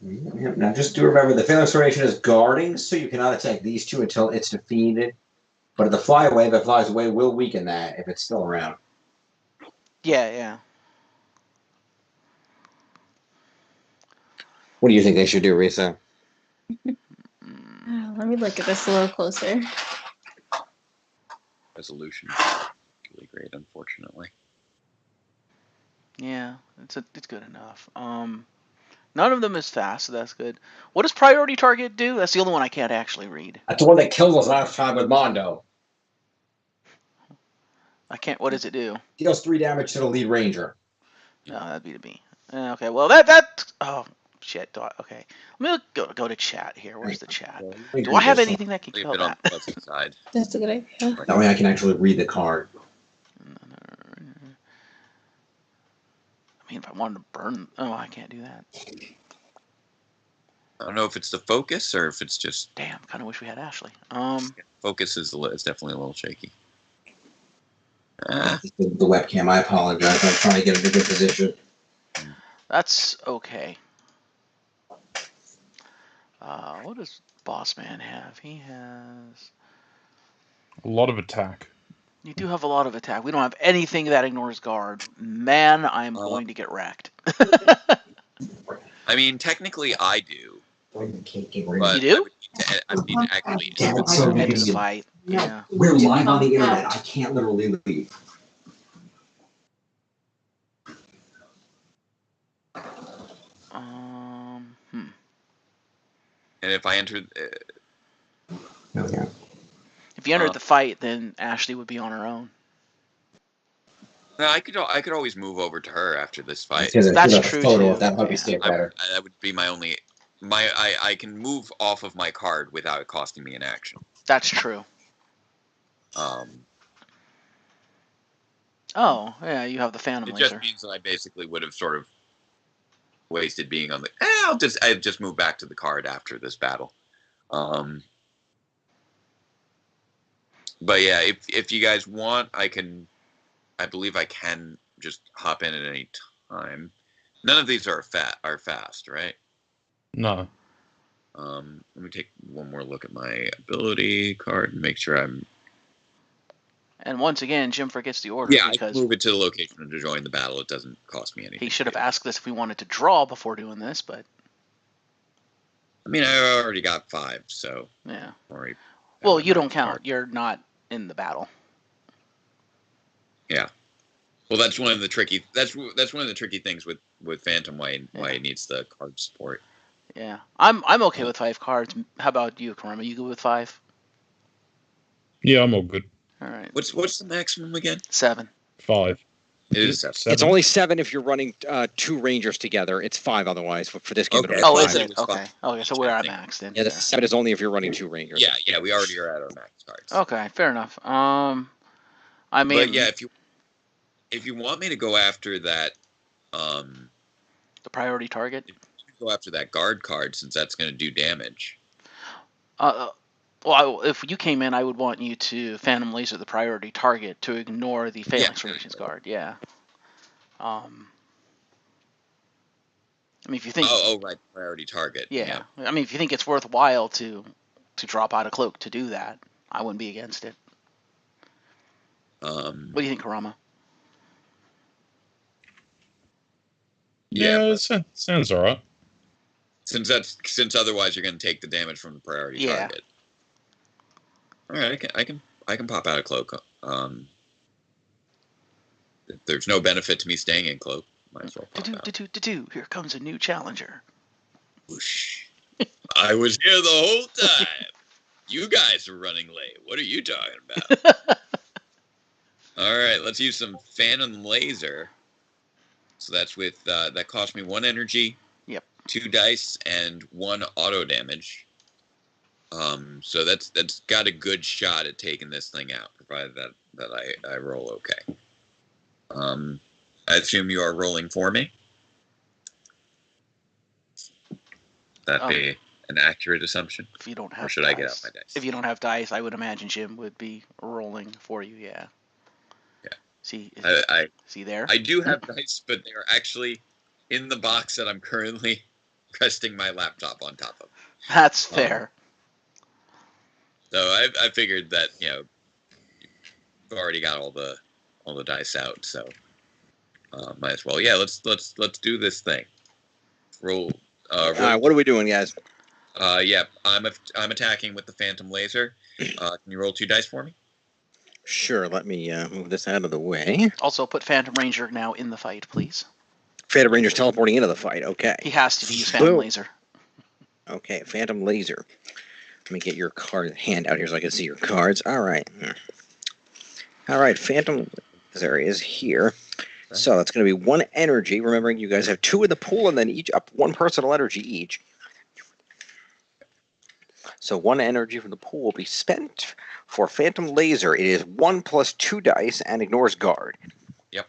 Now, just do remember the phalanx formation is guarding, so you cannot attack these two until it's defeated. But the flyaway that flies away will weaken that if it's still around. Yeah. What do you think they should do, Risa? Let me look at this a little closer. Resolution really great, unfortunately. Yeah, it's good enough. None of them is fast, so that's good. What does priority target do? That's the only one I can't actually read. That's the one that killed us last time with Mondo. I can't. What does it do? Deals 3 damage to the lead ranger. No, that'd be to me. Okay, well that. Oh shit. Okay, let me go to chat here. Where's the chat? Do I have anything that can kill that? Side. That's a good idea. That way I can actually read the card. I mean, if I wanted to burn... Oh, I can't do that. I don't know if it's the focus or if it's just... Damn, kind of wish we had Ashley. Focus is definitely a little shaky. The webcam, I apologize. I'm trying to get in a good position. That's okay. What does Boss Man have? He has... A lot of attack. You do have a lot of attack. We don't have anything that ignores guard. Man, I'm going to get wrecked. I mean, technically I do. You do? I need to actually end the fight. Yeah. We're live on the internet. I can't literally leave. And if I entered... If you entered the fight, then Ashley would be on her own. No, I could always move over to her after this fight. That's true too. That might be better. That would be my only... I can move off of my card without it costing me an action. That's true. Oh, yeah, you have the Phantom Laser. It just means that I basically would have sort of wasted being on the... I just move back to the card after this battle. But yeah, if you guys want, I believe I can just hop in at any time. None of these are fast, right? No. Let me take one more look at my ability card and make sure I'm... And once again, Jim forgets the order. Yeah, because I can move it to the location to join the battle. It doesn't cost me anything. He should have asked us if we wanted to draw before doing this, but... I mean, I already got 5, so... Yeah. Well, you don't count. You're not in the battle. Yeah. Well, that's one of the tricky... That's one of the tricky things with Phantom, why it needs the card support. Yeah. I'm okay with 5 cards. How about you, Kurama? You good with 5? Yeah, I'm all good. All right. What's the maximum again? 7. 5. It is 7. It's only 7 if you're running 2 Rangers together. It's 5 otherwise. For this game, okay. Oh, is it? Okay. Okay, so we're at max then. Yeah, the 7 is only if you're running 2 Rangers. Yeah, we already are at our max cards. Okay, fair enough. I mean... But yeah, if you want me to go after that... the priority target? Go after that guard card, since that's going to do damage. Well, if you came in, I would want you to Phantom Laser the priority target to ignore the Phalanx Formations guard. Yeah. I mean, if you think... Oh, right, priority target. Yeah. I mean, if you think it's worthwhile to drop out a cloak to do that, I wouldn't be against it. What do you think, Kurama? Yeah, it sounds all right. Since otherwise you're going to take the damage from the priority target. All right, I can pop out a cloak. If there's no benefit to me staying in cloak, might as well pop out. Here comes a new challenger. Whoosh. I was here the whole time. You guys are running late. What are you talking about? All right, let's use some Phantom Laser. So that's with that cost me 1 energy. Yep. 2 dice and 1 auto damage. So that's got a good shot at taking this thing out, provided that I roll okay. I assume you are rolling for me. That be an accurate assumption? If you don't have or should dice. I get out my dice? If you don't have dice, I would imagine Jim would be rolling for you. Yeah. Yeah. See. I see there. I do have dice, but they are actually in the box that I'm currently resting my laptop on top of. That's fair. So I figured that you've already got all the dice out, so might as well. Yeah, let's do this thing. Roll. All right, what are we doing, guys? Yeah, I'm attacking with the Phantom Laser. Can you roll 2 dice for me? Sure. Let me move this out of the way. Also, put Phantom Ranger now in the fight, please. Phantom Ranger's teleporting into the fight. Okay. He has to use Phantom Laser. Okay, Phantom Laser. Let me get your card hand out here so I can see your cards. All right. All right, Phantom Laser is here. So that's going to be 1 energy. Remembering you guys have 2 in the pool and then each up 1 personal energy each. So 1 energy from the pool will be spent for Phantom Laser. It is 1 plus 2 dice and ignores guard. Yep.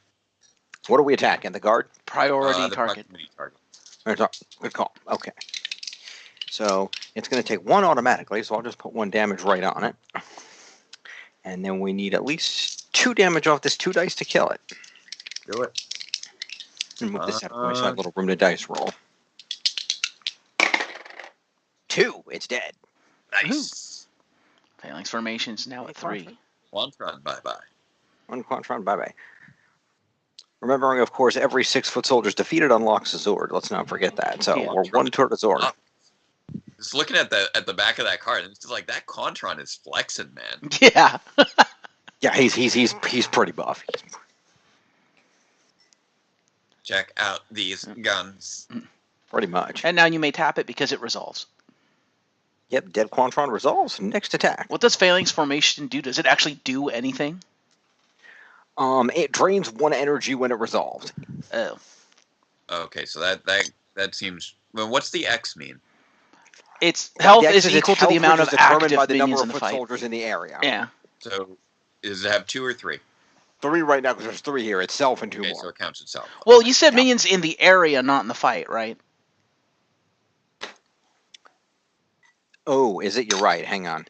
What are we attacking? The guard? Priority target. Good call. Okay. So it's going to take 1 automatically, so I'll just put 1 damage right on it. And then we need at least 2 damage off this 2 dice to kill it. Do it. And move this out of the way so I have a little room to dice roll. 2. It's dead. Nice. Phalanx formation's now at 3. Quantron, bye-bye. 1 Quantron, bye-bye. Remembering, of course, every 6-foot soldier's defeated unlocks a Zord. Let's not forget that. So we're 1 toward a Zord. Just looking at the back of that card, it's just like that Quantron is flexing, man. Yeah. Yeah, he's pretty buff. Check out these guns. Pretty much. And now you may tap it because it resolves. Yep, Dead Quantron resolves. Next attack. What does Phalanx formation do? Does it actually do anything? It drains 1 energy when it resolves. Oh. Okay, so that seems. Well, what's the X mean? Its health is equal to the amount of active by the number minions of in the foot fight. soldiers in the area. Yeah. So, does it have 2 or 3? 3 right now because there's 3 here. Itself and 2 more. So it counts itself. Well, you said minions in the area, not in the fight, right? Oh, is it? You're right. Hang on.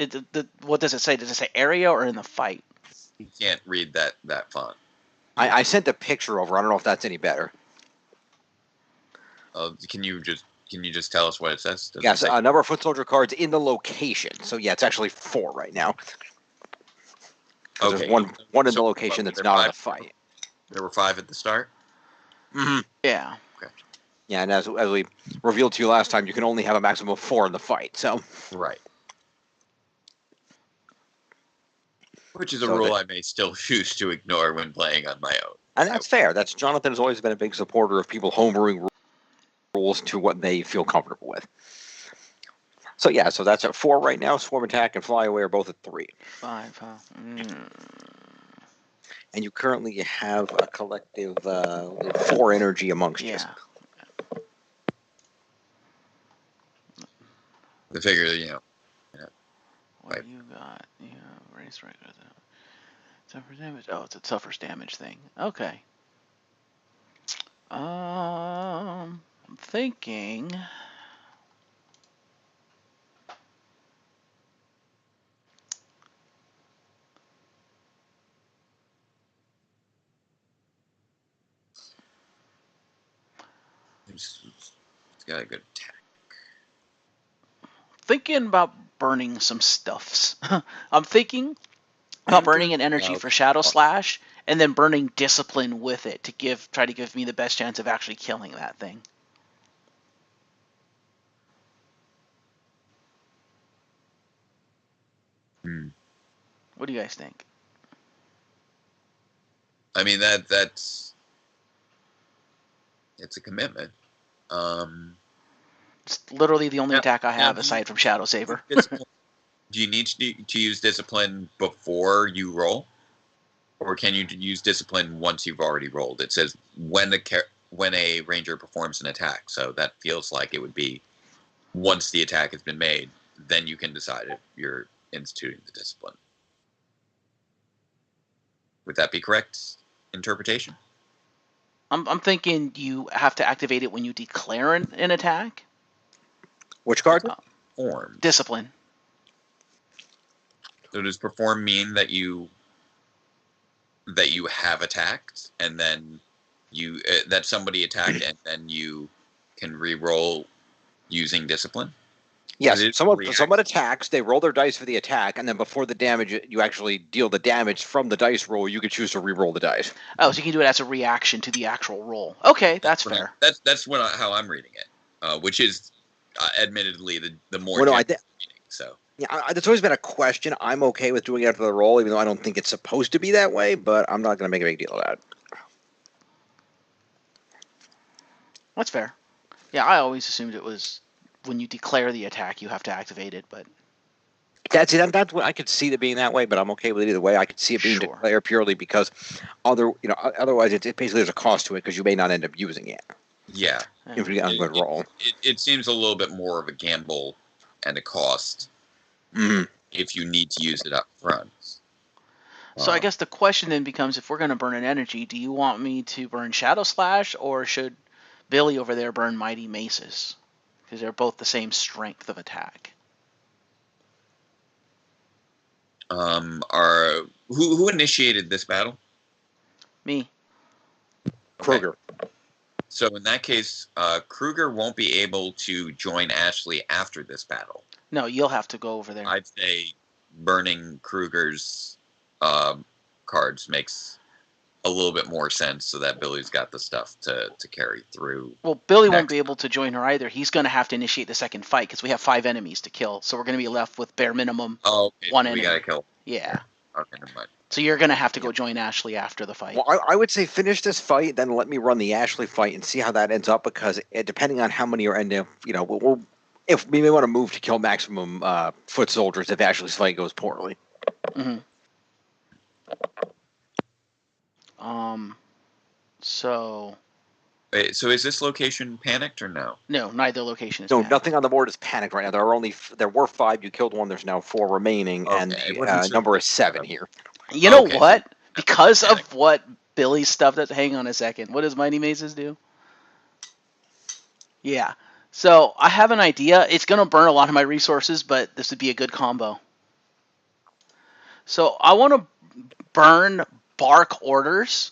What does it say? Does it say area or in the fight? You can't read that font. I sent a picture over. I don't know if that's any better. Can you just tell us what it says? Yes, number of foot soldier cards in the location. So yeah, it's actually 4 right now. Okay. There's one in the location that's not in the fight. There were 5 at the start? Mm-hmm. Yeah. Okay. Yeah, and as we revealed to you last time, you can only have a maximum of 4 in the fight. So. Right. Which is a rule I may still choose to ignore when playing on my own. And that's fair. Jonathan has always been a big supporter of people homebrewing rules to what they feel comfortable with. So yeah, so that's at 4 right now. Swarm attack and fly away are both at 3. 5. And you currently have a collective 4 energy amongst you. The figure, Yeah. What do you got? Yeah, race right. Suffers damage. Oh, it's a suffers damage thing. Okay. I'm thinking. It's got a good attack. Thinking about burning some stuffs. I'm thinking about burning an energy for Shadow Slash and then burning Discipline with it to try to give me the best chance of actually killing that thing. What do you guys think? I mean that's it's a commitment. It's literally the only attack I have aside from Shadow Saber. Do you need to use Discipline before you roll? Or can you use Discipline once you've already rolled? It says when a ranger performs an attack, so that feels like it would be once the attack has been made. then you can decide if you're instituting the discipline. Would that be correct interpretation? I'm thinking you have to activate it when you declare an attack. Which card? Perform. Discipline. So does perform mean that you have attacked, and then you that somebody attacked, and then you can re-roll using discipline? Yes, someone attacks, they roll their dice for the attack, and then before the damage, you actually deal the damage from the dice roll, you could choose to re-roll the dice. Oh, so you can do it as a reaction to the actual roll. Okay, that's fair. That's how I'm reading it, which is admittedly the more Well, no, reading, so. Yeah, that's always been a question. I'm okay with doing it after the roll, even though I don't think it's supposed to be that way, but I'm not going to make a big deal about it. That's fair. Yeah, I always assumed it was when you declare the attack, you have to activate it, but... That's what I could see it being that way, but I'm okay with it either way. I could see it being declared purely because otherwise it basically there's a cost to it because you may not end up using it. Yeah. If you get a good roll. It seems a little bit more of a gamble and a cost if you need to use it up front. So I guess the question then becomes, if we're going to burn an energy, do you want me to burn Shadow Slash, or should Billy over there burn Mighty Maces? Because they're both the same strength of attack. Who initiated this battle? Me. Kruger. So in that case, Kruger won't be able to join Ashley after this battle. No, you'll have to go over there. I'd say burning Kruger's cards makes a little bit more sense, so that Billy's got the stuff to carry through. Well, Billy won't be able to join her either. He's going to have to initiate the second fight because we have 5 enemies to kill. So we're going to be left with bare minimum 1 enemy. We got to kill. Yeah. Okay, never mind. So you're going to have to go join Ashley after the fight. Well, I would say finish this fight, then let me run the Ashley fight and see how that ends up, because depending on how many are ending, if we may want to move to kill maximum foot soldiers if Ashley's fight goes poorly. Mm-hmm. So. Wait, so is this location panicked or no? No, neither location is. No, panicked. Nothing on the board is panicked right now. There were 5. You killed 1. There's now 4 remaining, and the number is 7 here. You know what? Because of what Billy's stuff does. Hang on a second. What does Mighty Maces do? Yeah. So I have an idea. It's going to burn a lot of my resources, but this would be a good combo. So I want to burn Bark Orders,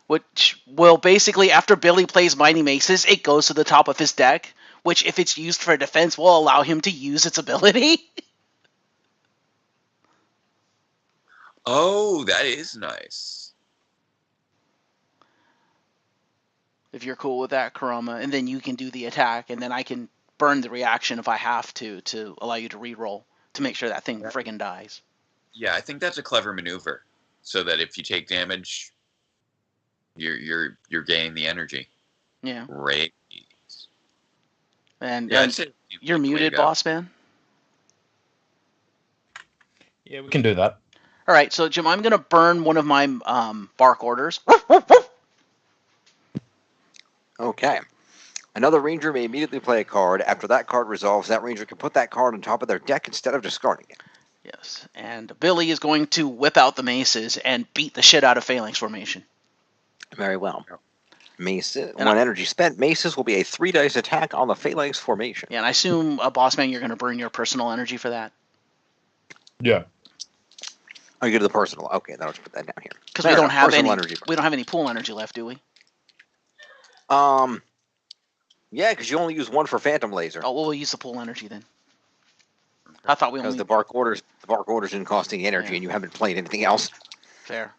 which will basically, after Billy plays Mighty Maces, it goes to the top of his deck, which if it's used for defense will allow him to use its ability. Oh, that is nice. If you're cool with that, Kurama, and then you can do the attack, and then I can burn the reaction if I have to allow you to reroll to make sure that thing friggin' dies. Yeah, I think that's a clever maneuver, so that if you take damage, you're gaining the energy. Yeah. Great. And you're muted, boss man. Yeah, we can do that. All right, so Jim, I'm gonna burn one of my Bark Orders. Okay. Another ranger may immediately play a card. After that card resolves, that ranger can put that card on top of their deck instead of discarding it. Yes, and Billy is going to whip out the maces and beat the shit out of Phalanx Formation. Very well. Maces, one energy spent. Maces will be a 3 dice attack on the Phalanx Formation. Yeah, and I assume, boss man, you're going to burn your personal energy for that? Yeah. Oh, you go to the personal. Okay, then I'll just put that down here. Because we don't have any pool energy left, do we? Yeah, because you only use 1 for Phantom Laser. Oh, well, we'll use the pool energy then. I thought we only... Because the Bark Orders didn't cost any energy, and you haven't played anything else. Fair.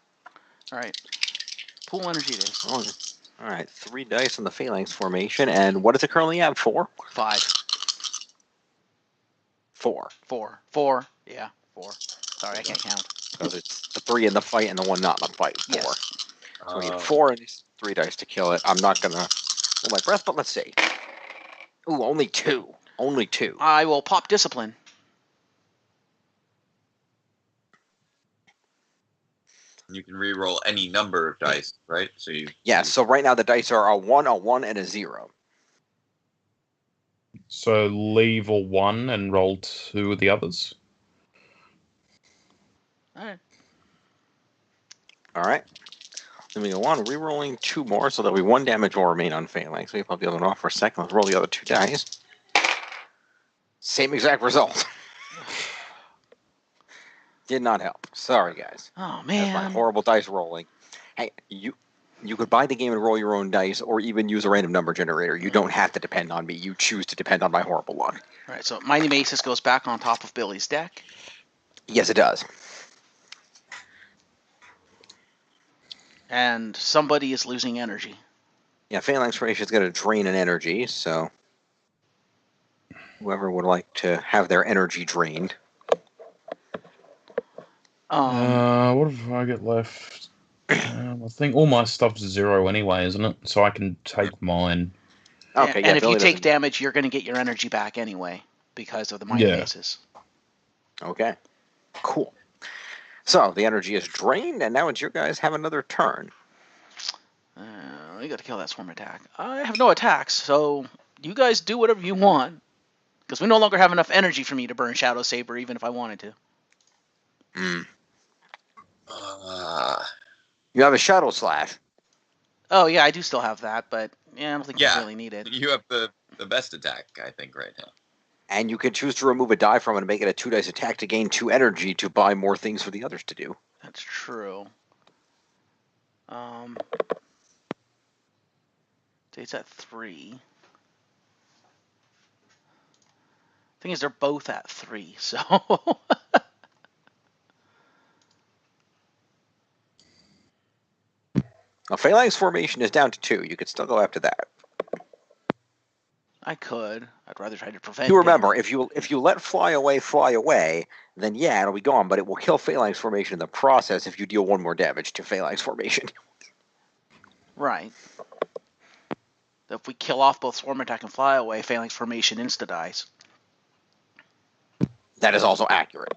All right. Pool energy it is. Oh, all right, 3 dice on the Phalanx Formation, and what does it currently have? 4? 5. 4. 4. Yeah, 4. Sorry, I can't count. Because it's the 3 in the fight and the 1 not in the fight. 4. Yes. So we need 4 and 3 dice to kill it. I'm not gonna hold my breath, but let's see. Ooh, only 2. Only 2. I will pop Discipline. You can re-roll any number of dice, right? So right now the dice are a 1, and a 0. So leave a 1 and roll 2 of the others. Alright. Alright. Then we go on, re-rolling 2 more, so there'll be 1 damage will remain on Phalanx. We pop the other one off for a second. Let's roll the other 2 dice. Same exact result. Did not help. Sorry, guys. Oh, That's my man. horrible dice rolling. Hey, you could buy the game and roll your own dice, or even use a random number generator. You don't have to depend on me. You choose to depend on my horrible luck. Alright, so Mighty Maces goes back on top of Billy's deck. Yes, it does. And somebody is losing energy. Yeah, Phalanx Formation is going to drain an energy, so whoever would like to have their energy drained. What have I got left? I think all my stuff's 0 anyway, isn't it? So I can take mine. Okay, and if you take damage, you're going to get your energy back anyway because of the Mighty Maces. Okay, cool. So the energy is drained, and now it's your guys have another turn. We got to kill that swarm attack. I have no attacks, so you guys do whatever you want. Because we no longer have enough energy for me to burn Shadow Saber, even if I wanted to. You have a Shadow Slash. Oh, yeah, I do still have that, but yeah, I don't think I really need it. You have the best attack, I think, right now. And you can choose to remove a die from it and make it a 2-dice attack to gain 2 energy to buy more things for the others to do. That's true. It's at 3. Thing is, they're both at 3, so... A Phalanx Formation is down to 2. You could still go after that. I could. I'd rather try to prevent. You remember, if you let fly away, then yeah, it'll be gone, but it will kill Phalanx Formation in the process if you deal 1 more damage to Phalanx Formation. Right. If we kill off both Swarm Attack and Fly Away, Phalanx Formation insta-dies. That is also accurate.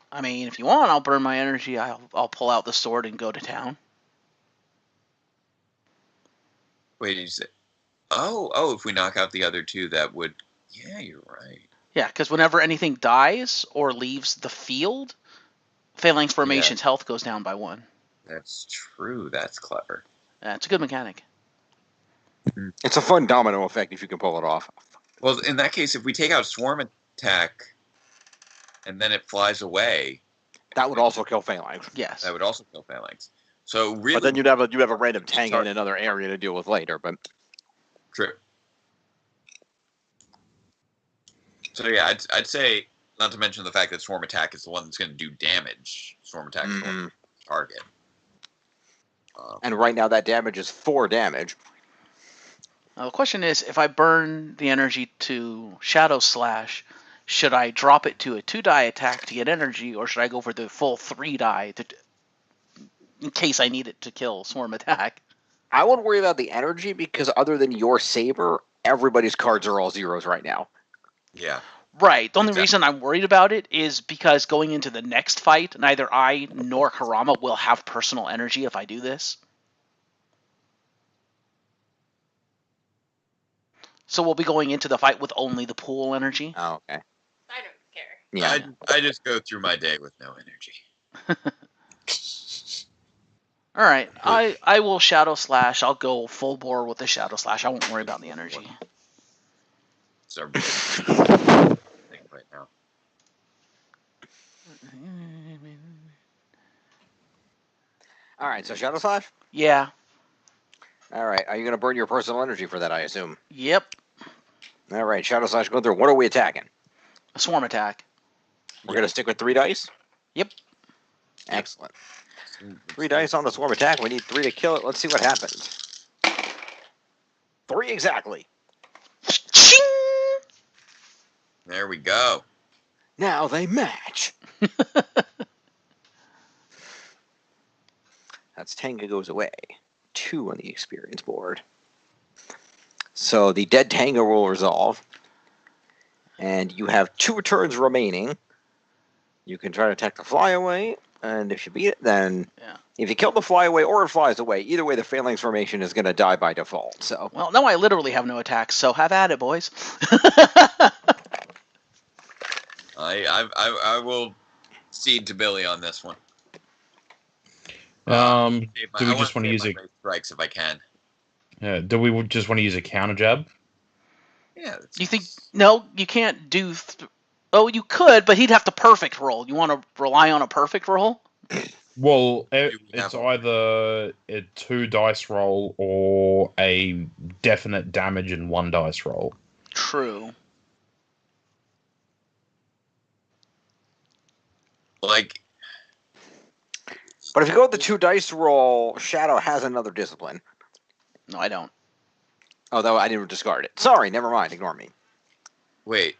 I mean, if you want, I'll burn my energy. I'll pull out the sword and go to town. Wait, you said... Oh, if we knock out the other 2, that would... Yeah, you're right. Yeah, because whenever anything dies or leaves the field, Phalanx Formation's health goes down by 1. That's true. That's clever. It's a good mechanic. It's a fun domino effect if you can pull it off. Well, in that case, if we take out Swarm Attack and then it flies away... That would also kill Phalanx. Yes. That would also kill Phalanx. So really... But then you'd have a random tank in another area to deal with later, but... True. So yeah, I'd say, not to mention the fact that Swarm Attack is the one that's going to do damage. Swarm Attack is the one target. And right now that damage is 4 damage. Now the question is, if I burn the energy to Shadow Slash, should I drop it to a 2-die attack to get energy, or should I go for the full 3-die in case I need it to kill Swarm Attack? I wouldn't worry about the energy, because other than your saber, everybody's cards are all 0s right now. Yeah. Right. The only reason I'm worried about it is because going into the next fight, neither I nor Kurama will have personal energy if I do this. So we'll be going into the fight with only the pool energy. Oh, okay. I don't care. Yeah. I just go through my day with no energy. All right. I will Shadow Slash. I'll go full bore with the Shadow Slash. I won't worry about the energy. It's our thing right now. All right, so Shadow Slash? Yeah. All right, are you going to burn your personal energy for that, I assume? Yep. All right, Shadow Slash going through. What are we attacking? A Swarm Attack. We're going to stick with 3 dice? Yep. Excellent. 3 dice on the Swarm Attack. We need 3 to kill it. Let's see what happens. 3 exactly. Ching! There we go. Now they match. That's Tenga goes away. 2 on the experience board. So the dead Tenga will resolve. And you have 2 turns remaining. You can try to attack the flyaway, And if you beat it, then Yeah. if you kill the flyaway or it flies away, either way, the phalanx formation is going to die by default. So. Well, no, I literally have no attacks, so have at it, boys. I will cede to Billy on this one. Do I we just want to use my race strikes if I can? Do we just want to use a counter jab? Yeah. You think? No, you can't do. Oh, you could, but he'd have to perfect roll. You want to rely on a perfect roll? Well, it's either a 2 dice roll or a definite damage in 1 dice roll. True. Like. But if you go with the 2 dice roll, Shadow has another discipline. No, I don't. Oh, though I didn't discard it. Sorry, never mind. Ignore me. Wait.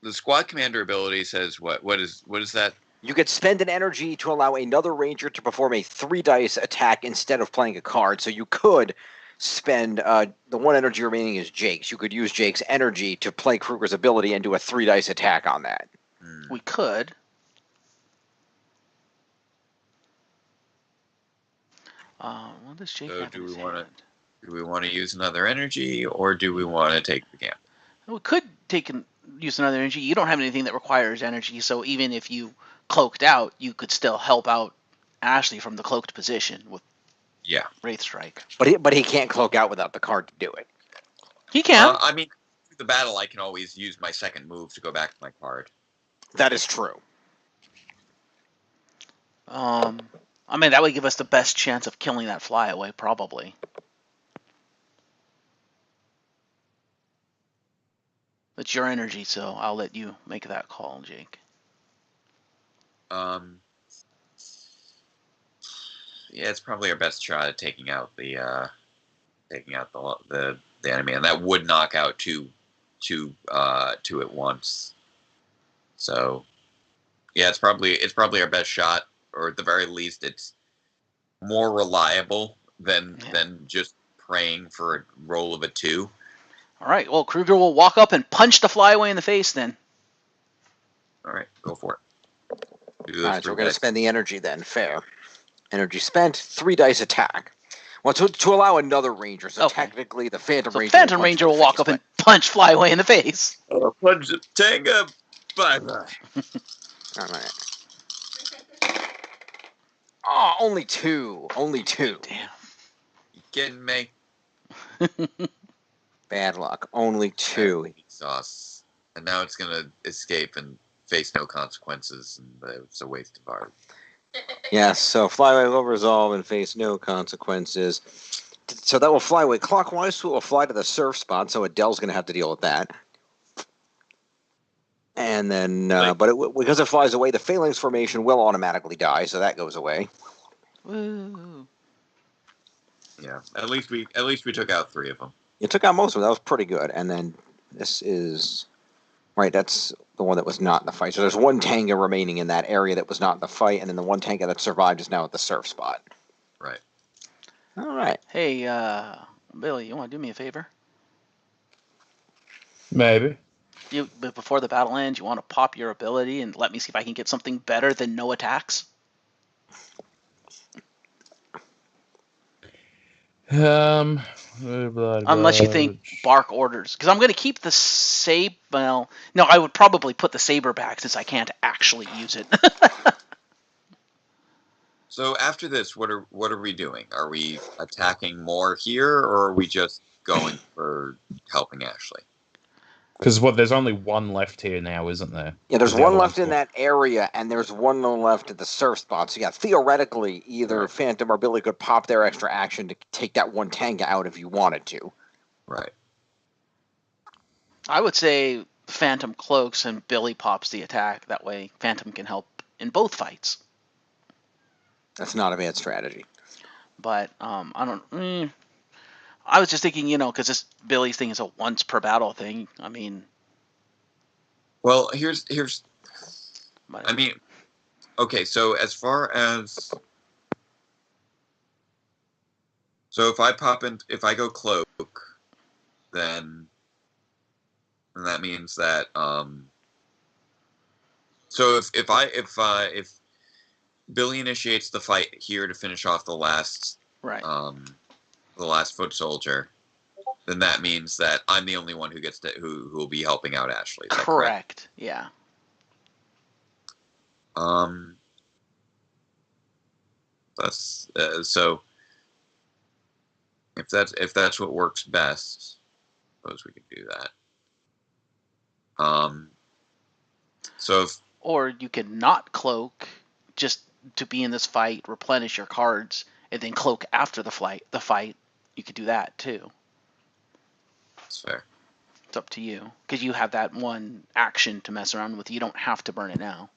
The squad commander ability says what? What is that? You could spend an energy to allow another ranger to perform a 3 dice attack instead of playing a card. So you could spend the 1 energy remaining is Jake's. You could use Jake's energy to play Kruger's ability and do a 3 dice attack on that. We could. What does Jake have in his hand? Do we want to use another energy, or do we want to take the gamble? We could use another energy. You don't have anything that requires energy, so even if you cloaked out, you could still help out Ashley from the cloaked position with Wraith Strike. But he can't cloak out without the card to do it. He can. I mean, through the battle, I can always use my second move to go back to my card. That is true. I mean, that would give us the best chance of killing that flyaway, probably. It's your energy, so I'll let you make that call, Jake. Yeah, it's probably our best shot at taking out the enemy, and that would knock out two at once. So, yeah, it's probably our best shot, or at the very least, it's more reliable than just praying for a roll of a 2. All right. Well, Kruger will walk up and punch the flyaway in the face. Then. All right, go for it. All right, so we're going to spend the energy then. Fair. Energy spent. 3 dice attack. Well, to allow another ranger, so technically the Phantom Ranger. Phantom Ranger will walk up and punch flyaway in the face. Punch it, Tanga. Bye-bye. All right. Oh, only 2. Only 2. Damn. You kidding me? Bad luck. Only 2. Sauce. And now it's going to escape and face no consequences, and it's a waste of art. Yes, so flyaway will resolve and face no consequences. So that will fly away clockwise, so it will fly to the surf spot, so Adele's going to have to deal with that. And then, because it flies away, the phalanx formation will automatically die, so that goes away. Woo. Yeah, at least we took out 3 of them. You took out most of them. That was pretty good. And then this is right. That's the one that was not in the fight. So there's 1 Tanga remaining in that area that was not in the fight, and then the 1 Tanga that survived is now at the surf spot. Right. All right. Hey, Billy, you want to do me a favor? Maybe. But before the battle ends, you want to pop your ability and let me see if I can get something better than no attacks? Unless you think Bark orders. Because I'm going to keep the saber. Well, no, I would probably put the saber back since I can't actually use it. So after this, what are we doing? Are we attacking more here, or are we just going for helping Ashley? Because there's only 1 left here now, isn't there? Yeah, there's 1 left in that area, and there's 1 left at the surf spot. So yeah, theoretically, either Phantom or Billy could pop their extra action to take that 1 Tanga out if you wanted to. Right. I would say Phantom cloaks and Billy pops the attack. That way, Phantom can help in both fights. That's not a bad strategy. But I don't. I was just thinking, because this Billy's thing is a once per battle thing. I mean, well, here's. I mean, okay. So as far as, if I go cloak, then that means that. So if Billy initiates the fight here to finish off the last foot soldier, then that means that I'm the only one who gets to who will be helping out Ashley. Is that correct? Yeah. That's so. If that's what works best, I suppose we could do that. So if, or you can not cloak, just to be in this fight, replenish your cards, and then cloak after the fight. You could do that too. That's fair. It's up to you, because you have that one action to mess around with. You don't have to burn it now.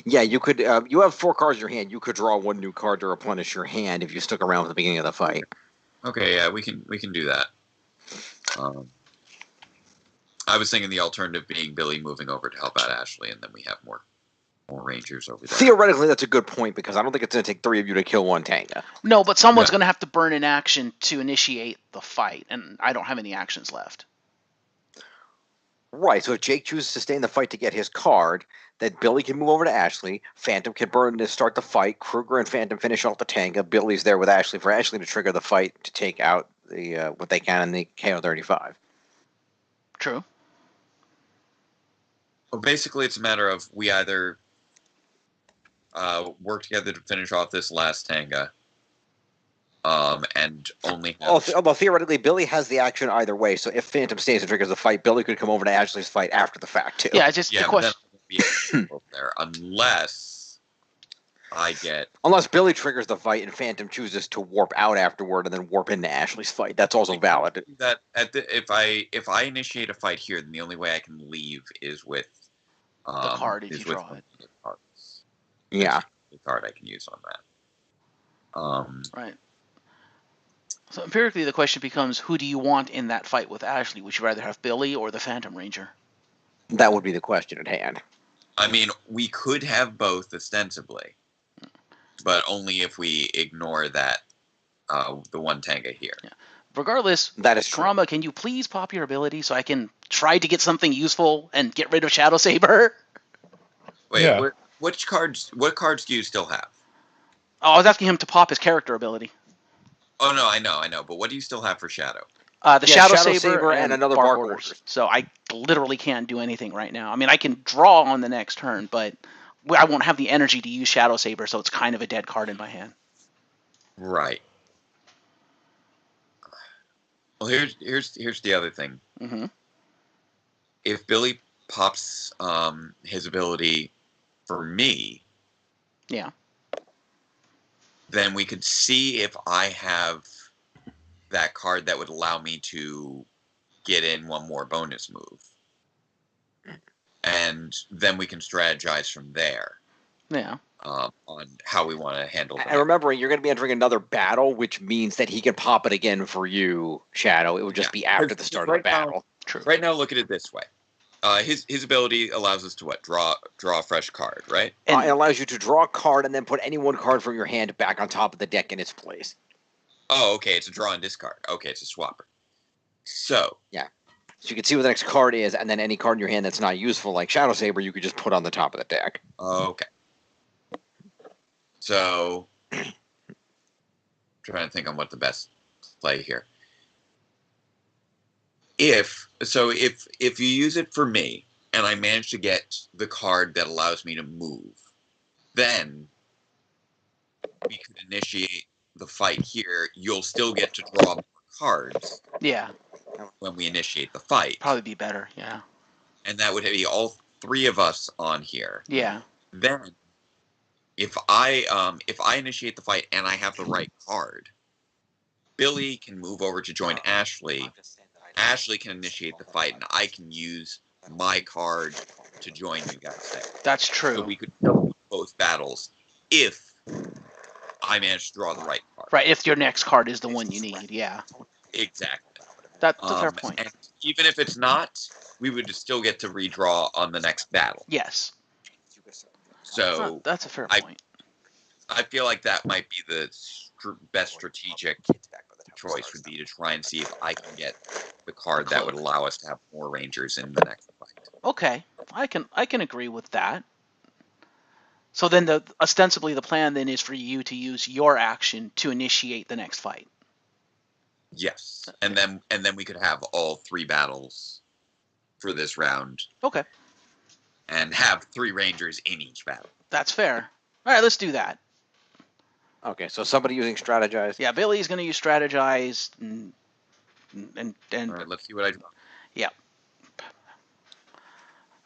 Yeah, you could. You have 4 cards in your hand. You could draw 1 new card to replenish your hand if you stuck around at the beginning of the fight. Okay, yeah, we can do that. I was thinking the alternative being Billy moving over to help out Ashley, and then we have more Rangers over there. Theoretically, that's a good point, because I don't think it's going to take 3 of you to kill 1 Tanga. No, but someone's going to have to burn an action to initiate the fight, and I don't have any actions left. Right, so if Jake chooses to stay in the fight to get his card, then Billy can move over to Ashley, Phantom can burn to start the fight, Kruger and Phantom finish off the Tanga, Billy's there with Ashley for Ashley to trigger the fight to take out the what they can in the KO-35. True. Well, basically, it's a matter of we either work together to finish off this last Tanga, and only have... Although theoretically, Billy has the action either way, so if Phantom stays and triggers the fight, Billy could come over to Ashley's fight after the fact, too. Yeah, just the question... over there, unless I get... Unless Billy triggers the fight and Phantom chooses to warp out afterward and then warp into Ashley's fight. That's also valid. That if I initiate a fight here, then the only way I can leave is with the card if you draw it. Cards. Yeah. The card I can use on that. Right. So empirically, the question becomes, who do you want in that fight with Ashley? Would you rather have Billy or the Phantom Ranger? That would be the question at hand. I mean, we could have both ostensibly, but only if we ignore that the 1 Tanga here. Yeah. Regardless, that is true. Kurama, can you please pop your ability so I can try to get something useful and get rid of Shadow Saber? Wait, yeah. What cards do you still have? Oh, I was asking him to pop his character ability. Oh no, I know. But what do you still have for Shadow? The Shadow Saber and another Bark Orders. So I literally can't do anything right now. I mean, I can draw on the next turn, but I won't have the energy to use Shadow Saber, so it's kind of a dead card in my hand. Right. Well, here's the other thing. Mm-hmm. If Billy pops his ability for me, yeah, then we could see if I have that card that would allow me to get in 1 more bonus move, and then we can strategize from there. Yeah. On how we want to handle that. And remember, you're going to be entering another battle, which means that he can pop it again for you, Shadow. It would just be after the start of the battle. True. Right now, look at it this way. His ability allows us to what? Draw a fresh card, right? And it allows you to draw a card and then put any 1 card from your hand back on top of the deck in its place. Oh, okay. It's a draw and discard. Okay, it's a swapper. So. Yeah. So you can see what the next card is, and then any card in your hand that's not useful, like Shadow Saber, you could just put on the top of the deck. Okay. So, trying to think on what the best play here. If you use it for me, and I manage to get the card that allows me to move, then we could initiate the fight here. You'll still get to draw more cards. Yeah. When we initiate the fight. Probably be better, yeah. And that would be all 3 of us on here. Yeah. Then, if I initiate the fight and I have the right card, Billy can move over to join Ashley. Ashley can initiate the fight, and I can use my card to join you guys there. That's true. So we could go both battles if I manage to draw the right card. Right, if your next card is the one you need, yeah. Exactly. That's a fair point. And even if it's not, we would still get to redraw on the next battle. Yes. So that's a fair point. I feel like that might be the best strategic choice would be to try and see if I can get the card that would allow us to have more Rangers in the next fight. Okay, I can agree with that. So then ostensibly the plan then is for you to use your action to initiate the next fight. Yes, and then we could have all 3 battles for this round. Okay. And have 3 rangers in each battle. That's fair. All right, let's do that. Okay, so somebody using strategize. Yeah, Billy's going to use strategize and all right, let's see what I draw. Yeah.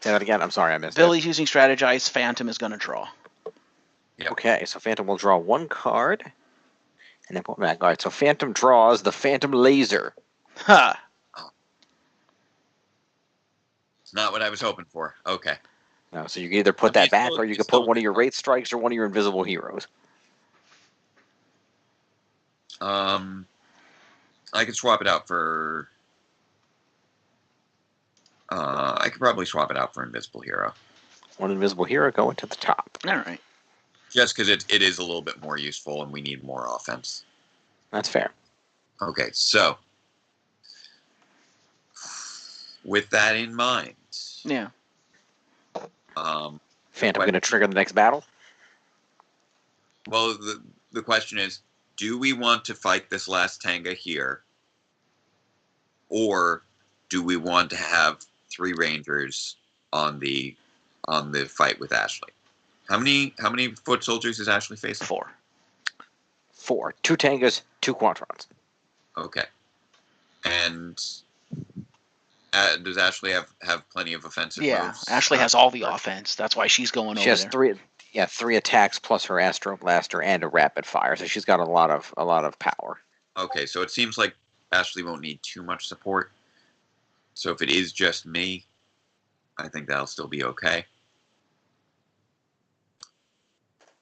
Say that again. I'm sorry, I missed Billy's using strategize. Phantom is going to draw. Yep. Okay, so Phantom will draw 1 card, and then put back. All right, so Phantom draws the Phantom Laser. Ha! It's not what I was hoping for. Okay. No, so you can either put that back, or you can put one of your Wraith Strikes or one of your Invisible Heroes. I could swap it out for. I could probably swap it out for Invisible Hero. One Invisible Hero going to the top. All right. Just because it is a little bit more useful and we need more offense. That's fair. Okay, so with that in mind, yeah. Phantom going to trigger the next battle. Well, the question is, do we want to fight this last Tanga here, or do we want to have 3 rangers on the fight with Ashley? How many foot soldiers is Ashley facing? 4. 2 Tangas, 2 Quatrons. Okay. And does Ashley have plenty of offensive moves? Yeah, Ashley has all the offense. That's why she's going over there. She has 3 attacks plus her Astro Blaster and a Rapid Fire, so she's got a lot of power. Okay, so it seems like Ashley won't need too much support. So if it is just me, I think that'll still be okay.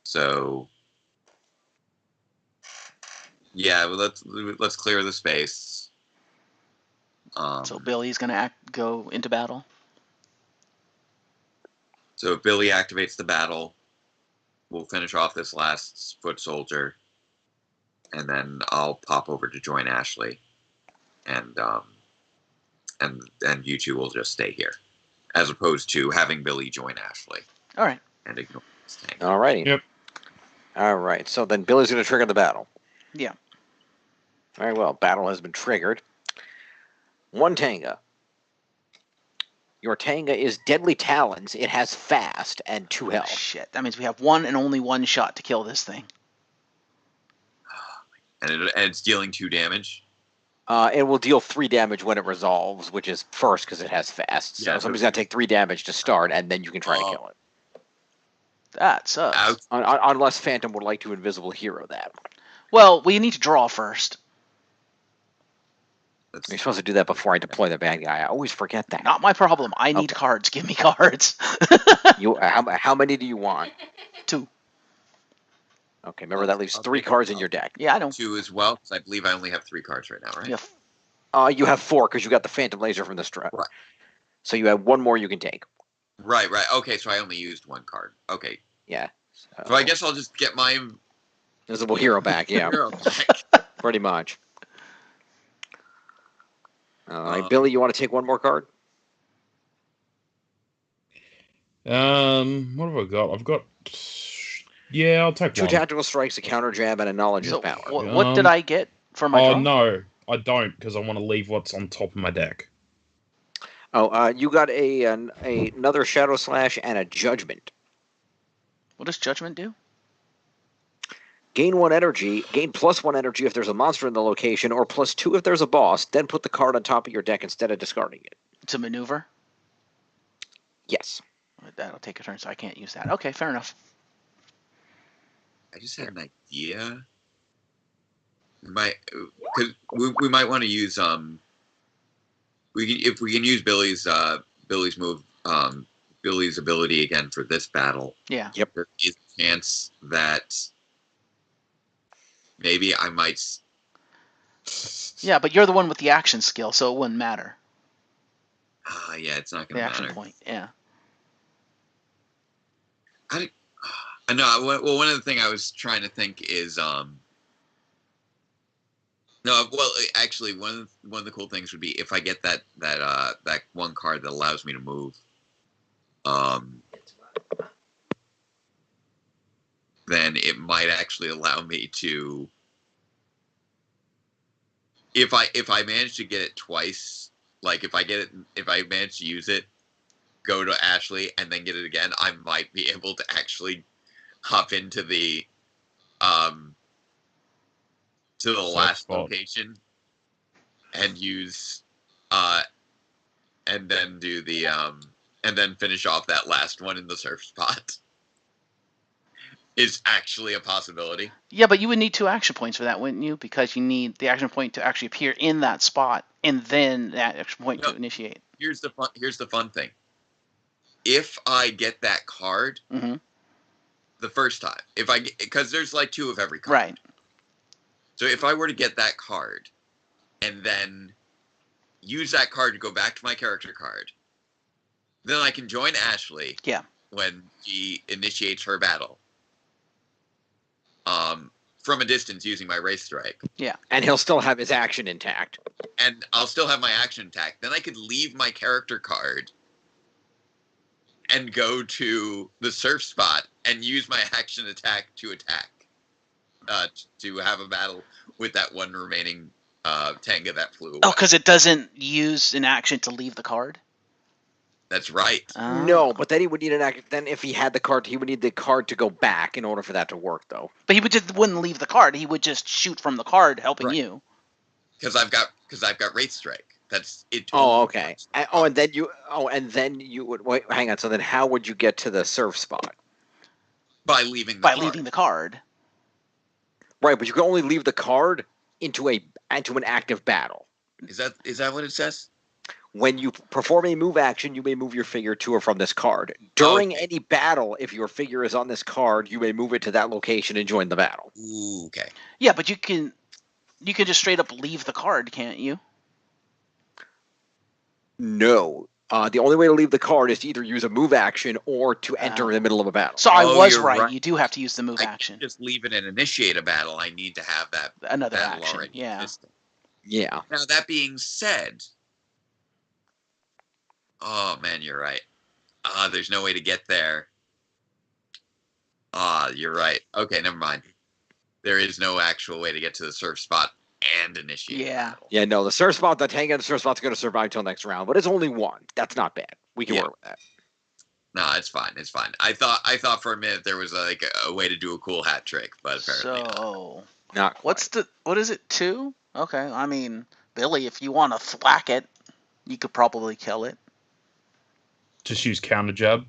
So yeah, well, let's clear the space. So Billy's gonna go into battle. So if Billy activates the battle, we'll finish off this last foot soldier, and then I'll pop over to join Ashley, and you two will just stay here, as opposed to having Billy join Ashley. All right. And ignore this thing. All righty. Yep. All right. So then Billy's going to trigger the battle. Yeah. Very well. Battle has been triggered. 1 Tanga. Your Tanga is Deadly Talons. It has fast and 2 health. Shit. That means we have 1 and only 1 shot to kill this thing. And it's dealing 2 damage. It will deal 3 damage when it resolves, which is first because it has fast. So Yeah, somebody's got to take 3 damage to start, and then you can try to kill it. That sucks. Unless Phantom would like to Invisible Hero that. Well, we need to draw first. You're supposed to do that before I deploy the bad guy. I always forget that. Not my problem. I need cards. Give me cards. How many do you want? 2. Okay, remember that leaves 3 cards in your deck. Yeah, I know. 2 as well, because I believe I only have 3 cards right now, right? Yeah. You have 4 because you got the Phantom Laser from the strat. Right. So you have 1 more you can take. Right. Okay, so I only used 1 card. Okay. Yeah. So I guess I'll just get my Invisible Hero back, yeah. hero back. Pretty much. All right, Billy, you want to take 1 more card? What have I got? I've got. Yeah, I'll take 2 one. tactical strikes, a counter jab, and a knowledge So is power. what did I get for my draw? Oh, no. I don't, because I want to leave what's on top of my deck. Oh, you got another Shadow Slash and a Judgment. What does Judgment do? Gain 1 energy, gain +1 energy if there's a monster in the location, or +2 if there's a boss, then put the card on top of your deck instead of discarding it. It's a maneuver? Yes. That'll take a turn, so I can't use that. Okay, fair enough. I just had an idea. We might want to use if we can use Billy's move, Billy's ability again for this battle. Yeah. Yep. There is a chance that maybe I might. Yeah, but you're the one with the action skill, so it wouldn't matter. Yeah, it's not The going to action matter. point, yeah. I know. Well, one of the things I was trying to think is, no. Well, actually, one of the cool things would be if I get that 1 card that allows me to move. then it might actually allow me to, if I manage to get it twice, like if I manage to use it, go to Ashley and then get it again, I might be able to actually hop into the last location and use and then do the and then finish off that last one in the surf spot. Is actually a possibility. Yeah, but you would need 2 action points for that, wouldn't you? Because you need the action point to actually appear in that spot, and then that action point to initiate. Here's the fun thing. If I get that card the first time, because there's like 2 of every card. Right. So if I were to get that card, and then use that card to go back to my character card, then I can join Ashley. Yeah. When she initiates her battle. From a distance using my Wraith Strike. Yeah. And he'll still have his action intact. And I'll still have my action intact. Then I could leave my character card and go to the surf spot and use my action attack to attack. To have a battle with that one remaining Tenga that flew away. Oh, because it doesn't use an action to leave the card? That's right. No, but then he would need an action. Then if he had the card, he would need the card to go back in order for that to work, though. But he wouldn't leave the card. He would just shoot from the card, helping you. Because I've got Wraith Strike. That's it. Oh, okay. And then you would wait. Hang on. So then, how would you get to the surf spot? By leaving the card. Right, but you can only leave the card into an active battle. Is that what it says? When you perform a move action, you may move your figure to or from this card. During any battle, if your figure is on this card, you may move it to that location and join the battle. Ooh, okay. Yeah, but you can just straight up leave the card, can't you? No. The only way to leave the card is to either use a move action or to enter in the middle of a battle. So I was right. You do have to use the move action. Just leave it and initiate a battle. I need to have that another battle action. already existing. Yeah. Now that being said, oh man, you're right. There's no way to get there. You're right. Okay, never mind. There is no actual way to get to the surf spot and initiate. Yeah. Yeah, no, the surf spot, the Tenga and the surf spot's going to survive till next round, but it's only one. That's not bad. We can work with that. No, it's fine. It's fine. I thought for a minute there was like a way to do a cool hat trick, but apparently not. What is it? 2? Okay. I mean, Billy, if you want to thwack it, you could probably kill it. Just use counter jab.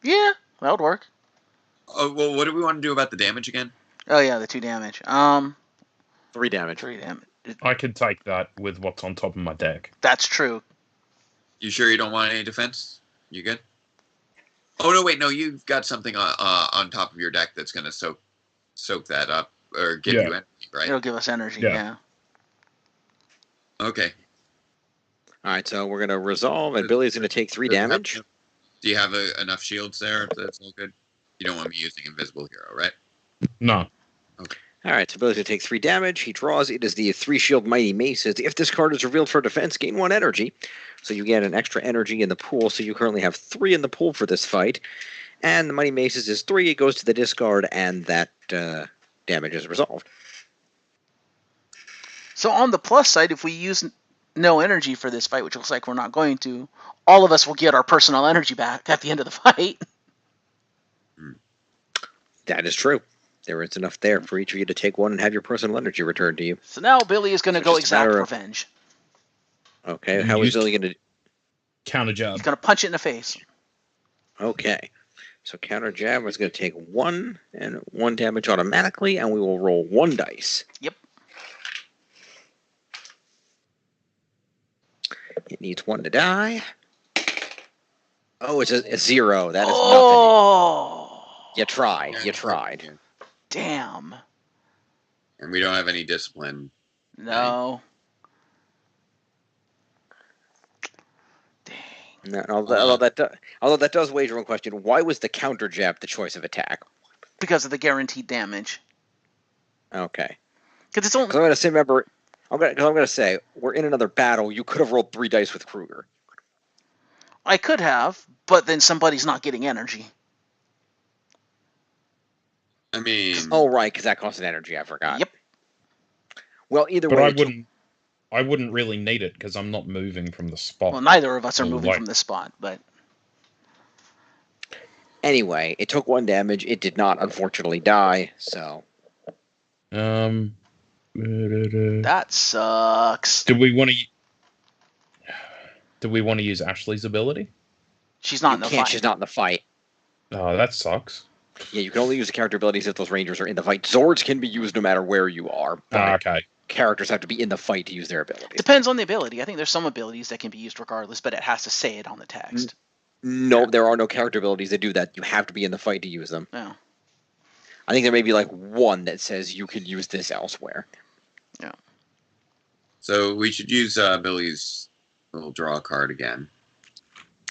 Yeah, that would work. Oh well, what do we want to do about the damage again? Oh yeah, the 2 damage. 3 damage. 3 damage. I can take that with what's on top of my deck. That's true. You sure you don't want any defense? You good? Oh no, wait, no, you've got something on top of your deck that's going to soak that up or give you energy, right? It'll give us energy. Yeah. Okay. All right, so we're going to resolve, and Billy's going to take 3 damage. Do you have enough shields there? That's all good. You don't want me using Invisible Hero, right? No. Okay. All right, so Billy's going to take 3 damage. He draws. It is the 3 shield Mighty Maces. If this card is revealed for defense, gain 1 energy. So you get an extra energy in the pool. So you currently have 3 in the pool for this fight. And the Mighty Maces is 3. It goes to the discard, and that damage is resolved. So on the plus side, if we use no energy for this fight, which looks like we're not going to, all of us will get our personal energy back at the end of the fight. That is true. There is enough there for each of you to take 1 and have your personal energy returned to you. So now Billy is going to go exact revenge. Okay, how is Billy going to... Counter jab. He's going to punch it in the face. Okay. So counter jab is going to take 1 and 1 damage automatically, and we will roll 1 dice. Yep. It needs 1 to die. Oh, it's a 0. That is nothing. You tried. You tried. Damn. And we don't have any discipline. No. No, although that does wager one question. Why was the counter jab the choice of attack? Because of the guaranteed damage. Okay. Because it's only. I'm going to say, remember, I'm going to say we're in another battle. You could have rolled 3 dice with Kruger. I could have, but then somebody's not getting energy. mean, Oh, right, because that costs an energy. I forgot. Yep. Well, either But way, I wouldn't really need it because I'm not moving from the spot. Well, neither of us are Well, moving like- from this spot, but anyway, it took 1 damage. It did not, unfortunately, die. So that sucks. Do we want to use Ashley's ability? She's not you in the can't. fight. She's not in the fight. Oh, that sucks. Yeah, you can only use the character abilities if those rangers are in the fight. Zords can be used no matter where you are. But Okay. characters have to be in the fight to use their abilities. Depends on the ability. I think there's some abilities that can be used regardless, but it has to say it on the text. No, there are no character abilities that do that. You have to be in the fight to use them. Yeah. I think there may be like one that says you can use this elsewhere. Yeah. so we should use Billy's little draw card again.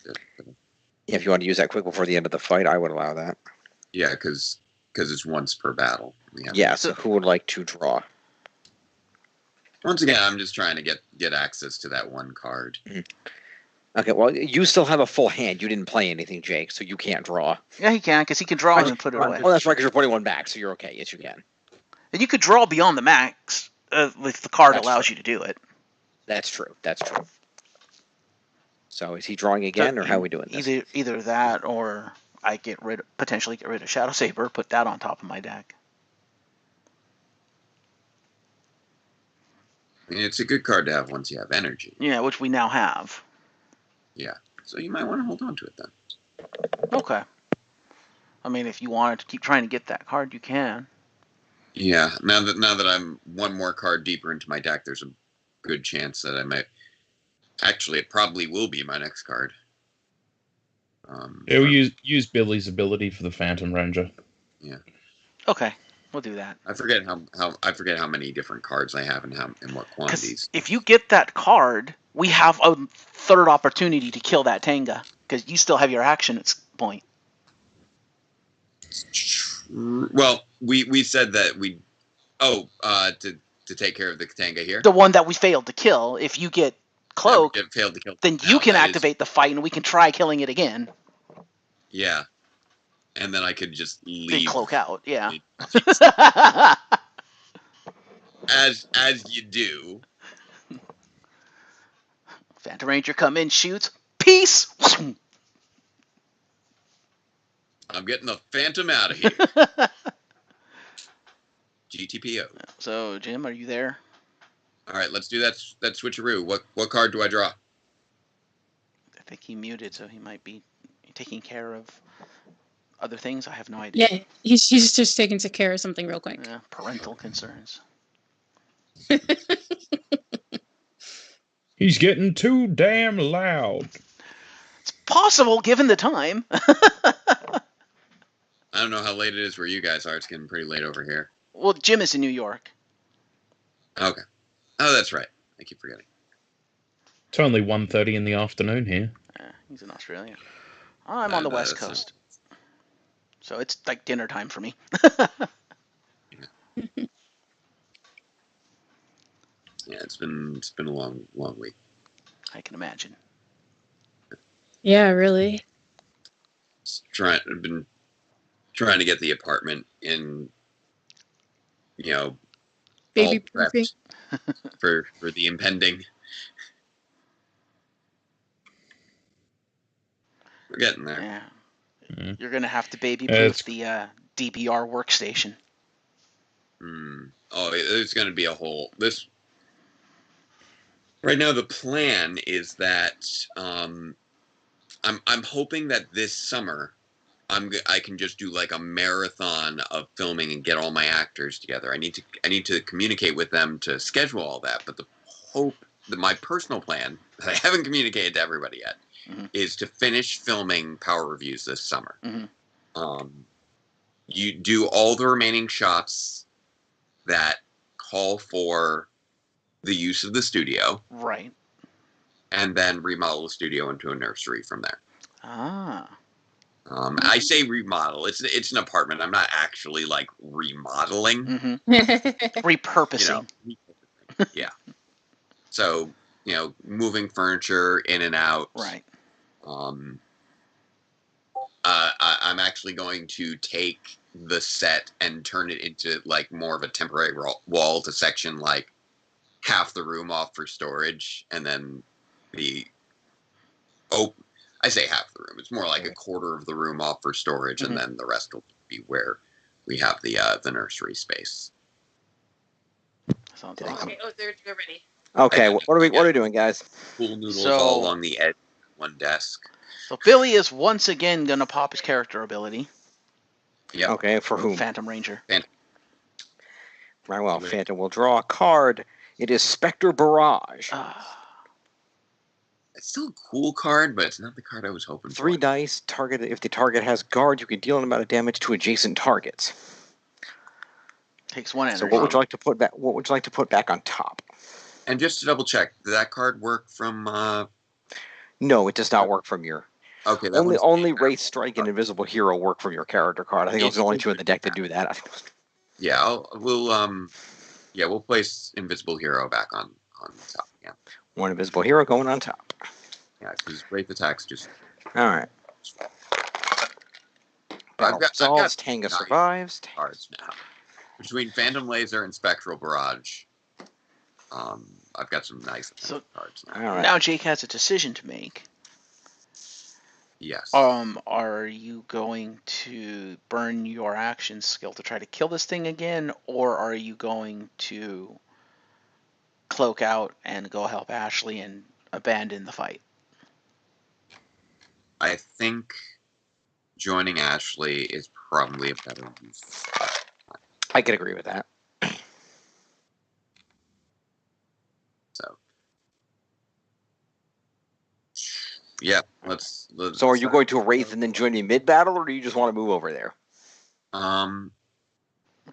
Yeah, if you want to use that quick before the end of the fight, I would allow that. Yeah, because it's once per battle. Yeah, so who would like to draw? Once again, I'm just trying to get access to that one card. Okay, well, you still have a full hand. You didn't play anything, Jake, so you can't draw. Yeah, he can, because he can draw and then put it away. Oh, that's right, because you're putting one back, so you're okay. Yes, you can. And you could draw beyond the max if the card That's allows true. you to do it. That's true. That's true. So is he drawing again, or how are we doing this? Either that, or I potentially get rid of Shadow Saber, put that on top of my deck. I mean, it's a good card to have once you have energy. Yeah, which we now have. Yeah, so you might want to hold on to it then. Okay. I mean, if you wanted to keep trying to get that card, you can. Yeah, now that I'm one more card deeper into my deck, there's a good chance that I might. Actually, it probably will be my next card. We'll use Billy's ability for the Phantom Ranger. Yeah. Okay, we'll do that. I forget how many different cards I have and what quantities. If you get that card, we have a third opportunity to kill that Tenga, because you still have your action at point. Well, we said that to take care of the Katanga here. The one that we failed to kill. If you get Cloak, failed to kill. then you can activate the fight, and we can try killing it again. Yeah, and then I could just Then leave. Cloak out. Yeah. as you do. Phantom Ranger come in, shoots, peace. I'm getting the Phantom out of here. GTPO. So, Jim, are you there? All right, let's do that switcheroo. What card do I draw? I think he muted, so he might be taking care of other things. I have no idea. Yeah, he's just taking care of something real quick. Yeah, parental concerns. He's getting too damn loud. It's possible, given the time. I don't know how late it is where you guys are. It's getting pretty late over here. Well, Jim is in New York. Okay. Oh, that's right. I keep forgetting. It's only 1:30 in the afternoon here. He's in Australia. I'm on the West Coast. So it's like dinner time for me. Yeah, it's been a long week. I can imagine. Yeah, really. I've been trying to get the apartment in, Baby all proofing. prepped for the impending. We're getting there. Yeah. Mm. You're going to have to baby-proof the DBR workstation. Oh, there's going to be this. Right now, the plan is that I'm hoping that this summer I can just do like a marathon of filming and get all my actors together. I need to communicate with them to schedule all that. But my personal plan that I haven't communicated to everybody yet is to finish filming Power Reviews this summer. You do all the remaining shots that call for the use of the studio. Right. And then remodel the studio into a nursery from there. Ah. I say remodel. It's an apartment. I'm not actually like remodeling. Repurposing. Yeah. So, moving furniture in and out. Right. I'm actually going to take the set and turn it into like more of a temporary wall to section like half the room off for storage, and then I say half the room. It's more like a quarter of the room off for storage, and then the rest will be where we have the nursery space. Sounds Okay, awesome. they're ready. Okay, what are we doing, guys? Pool noodles all along the edge of one desk. So Billy is once again gonna pop his character ability. Yep. Okay, for whom? Phantom Ranger. Right, well, Phantom will draw a card. It is Spectre Barrage. It's still a cool card, but it's not the card I was hoping for. 3 dice. Target. If the target has guard, you can deal an amount of damage to adjacent targets. Takes 1 energy. So what would you like to put back? What would you like to put back on top? And just to double check, did that card work from? No, it does not work from your. Okay. Only Wraith Strike and Invisible Hero work from your character card. I think those are the only 2 in the deck that do that. Yeah, we'll place Invisible Hero back on top. Yeah. 1 Invisible Hero going on top. Yeah, because Wraith attacks just. All right. Battle resolves. Tanga survives. Cards now. Between Phantom Laser and Spectral Barrage, I've got some nice cards now. All right. Now Jake has a decision to make. Yes. Are you going to burn your action skill to try to kill this thing again, or are you going to cloak out and go help Ashley and abandon the fight? I think joining Ashley is probably a better use. I could agree with that. So, yeah, let's. So, are you going to Wraith and then join me mid-battle, or do you just want to move over there?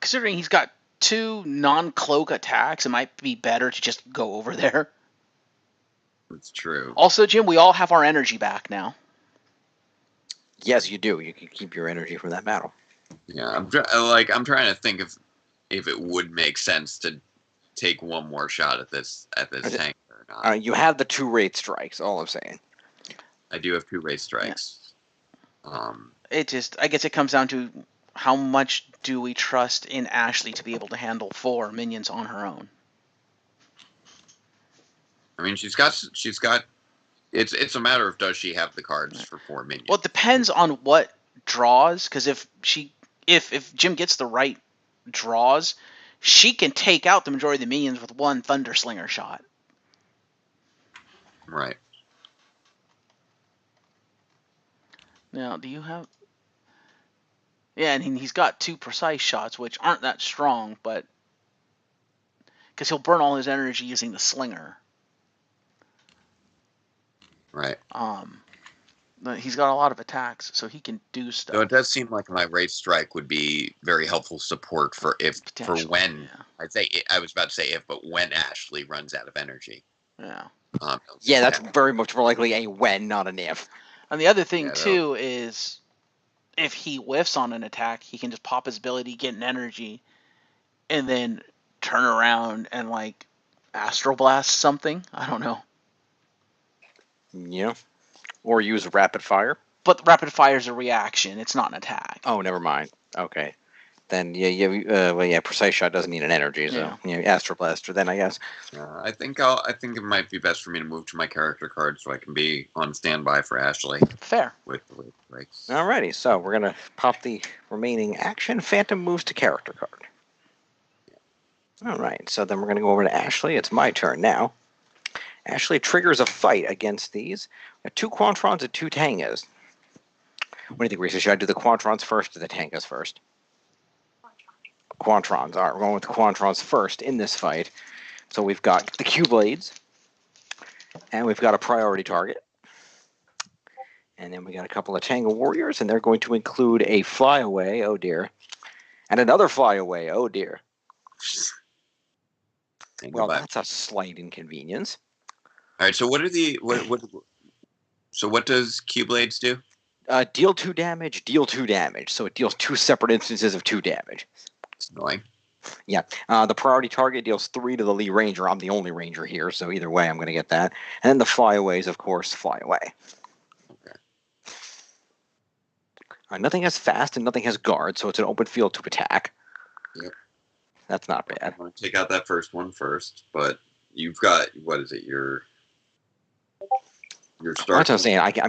Considering he's got 2 non-cloak attacks, it might be better to just go over there. That's true. Also, Jim, we all have our energy back now. Yes, you do. You can keep your energy from that battle. Yeah, I'm trying to think if it would make sense to take one more shot at this tank or not. You have the 2 Wraith Strikes. All I'm saying. I do have 2 Wraith Strikes. Yeah. I guess it comes down to how much do we trust in Ashley to be able to handle 4 minions on her own. I mean, she's got. It's a matter of does she have the cards for 4 minions? Well, it depends on what draws, because if Jim gets the right draws, she can take out the majority of the minions with 1 Thunderslinger shot. Right. Now, do you have? Yeah, and he's got 2 precise shots, which aren't that strong, but because he'll burn all his energy using the slinger. Right. He's got a lot of attacks, so he can do stuff. So it does seem like my Wraith Strike would be very helpful support for when I was about to say if, but when Ashley runs out of energy. Yeah. Yeah, that's very much more likely a when, not an if. And the other thing too is, if he whiffs on an attack, he can just pop his ability, get an energy, and then turn around and like Astral Blast something. I don't know. Yeah. Or use Rapid Fire. But Rapid Fire is a reaction. It's not an attack. Oh, never mind. Okay. Then, Precise Shot doesn't need an energy, so, Astral Blaster then, I guess. I think it might be best for me to move to my character card so I can be on standby for Ashley. Fair. With the breaks. Alrighty, so we're going to pop the remaining action. Phantom moves to character card. Alright, so then we're going to go over to Ashley. It's my turn now. Ashley triggers a fight against these. 2 Quantrons and 2 Tangas. What do you think, Risa? Should I do the Quantrons first or the Tangas first? Quantrons. All right, we're going with the Quantrons first in this fight. So we've got the Q-Blades, and we've got a priority target. And then we got a couple of Tanga Warriors, and they're going to include a Flyaway, oh dear, and another Flyaway, oh dear. Well, that's a slight inconvenience. All right, so what does Q-Blades do? Deal 2 damage, deal 2 damage. So it deals 2 separate instances of 2 damage. It's annoying. Yeah. The priority target deals 3 to the lead ranger. I'm the only ranger here, so either way I'm going to get that. And then the flyaways, of course, fly away. Okay. Nothing has fast and nothing has guard, so it's an open field to attack. Yep. That's not bad. I'm going to take out that first one first, but you've got, what is it, your That's start. what I'm saying. I got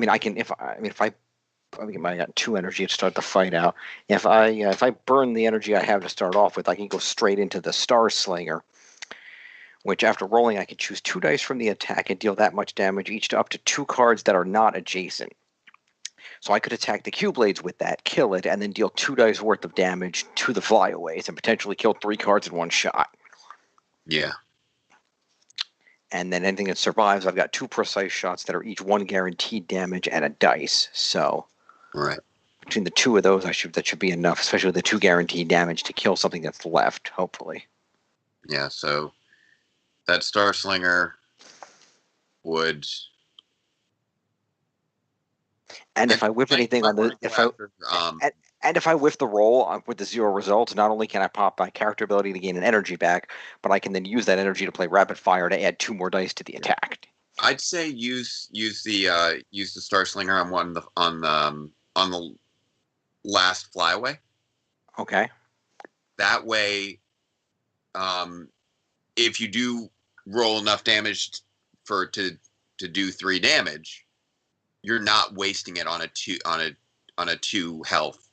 2 energy to start the fight out. If I burn the energy I have to start off with, I can go straight into the Star Slinger, which after rolling I can choose 2 dice from the attack and deal that much damage each to up to 2 cards that are not adjacent. So I could attack the Q-Blades with that, kill it, and then deal 2 dice worth of damage to the flyaways and potentially kill 3 cards in one shot. Yeah. And then anything that survives, I've got 2 precise shots that are each 1 guaranteed damage and a dice. So right. Between the 2 of those, that should be enough, especially with the 2 guaranteed damage to kill something that's left, hopefully. Yeah, so that Star Slinger would... And if I whiff anything on the... And if I whiff the roll with the 0 results, not only can I pop my character ability to gain an energy back, but I can then use that energy to play rapid fire to add 2 more dice to the attack. I'd say use the Star Slinger on the last flyaway. Okay. That way, if you do roll enough damage to do 3 damage, you're not wasting it on a 2 health.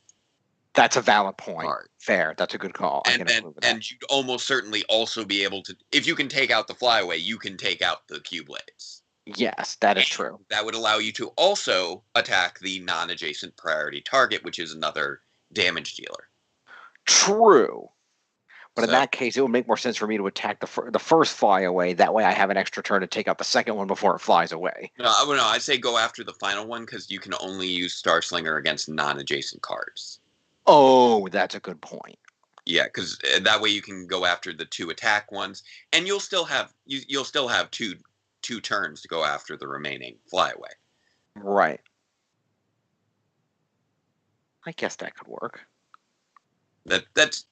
That's a valid point. Fair. That's a good call. And you'd almost certainly also be able to, if you can take out the flyaway, you can take out the Q-Blades. Yes, that is true. That would allow you to also attack the non-adjacent priority target, which is another damage dealer. True. But in that case, it would make more sense for me to attack the first flyaway. That way I have an extra turn to take out the second one before it flies away. No, I'd say go after the final one because you can only use Star Slinger against non-adjacent cards. Oh, that's a good point. Yeah, because that way you can go after the 2 attack ones, and you'll still have two turns to go after the remaining flyaway. Right. I guess that could work. That's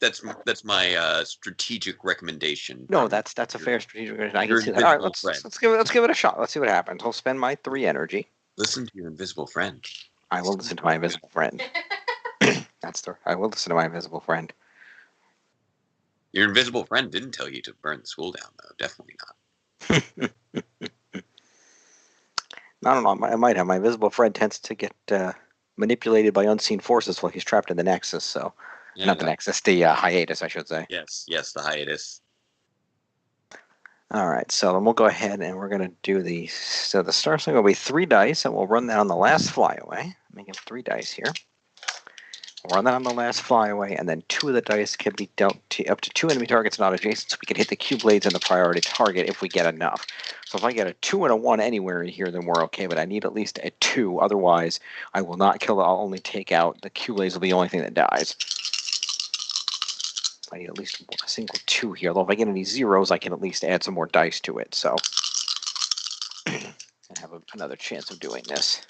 my strategic recommendation. No, that's a fair strategic recommendation. I can see that. All right, let's give it a shot. Let's see what happens. I'll spend my 3 energy. Listen to your invisible friend. I will listen to my invisible friend. I will listen to my invisible friend. Your invisible friend didn't tell you to burn the school down, though. Definitely not. I don't know. I might have. My invisible friend tends to get manipulated by unseen forces while he's trapped in the Nexus. So, yeah, not the Nexus, the hiatus, I should say. Yes, the hiatus. All right, so then we'll go ahead and we're going to do the Star Slinger will be 3 dice, and we'll run that on the last flyaway. Making 3 dice here. We'll run that on the last flyaway, and then 2 of the dice can be dealt to up to 2 enemy targets not adjacent, so we can hit the Q-Blades and the priority target if we get enough. So if I get a 2 and a 1 anywhere in here, then we're okay, but I need at least a 2. Otherwise, I will not kill it. I'll only take out the Q-Blades will be the only thing that dies. I need at least a single 2 here. Although if I get any 0s, I can at least add some more dice to it. So, and have another chance of doing this.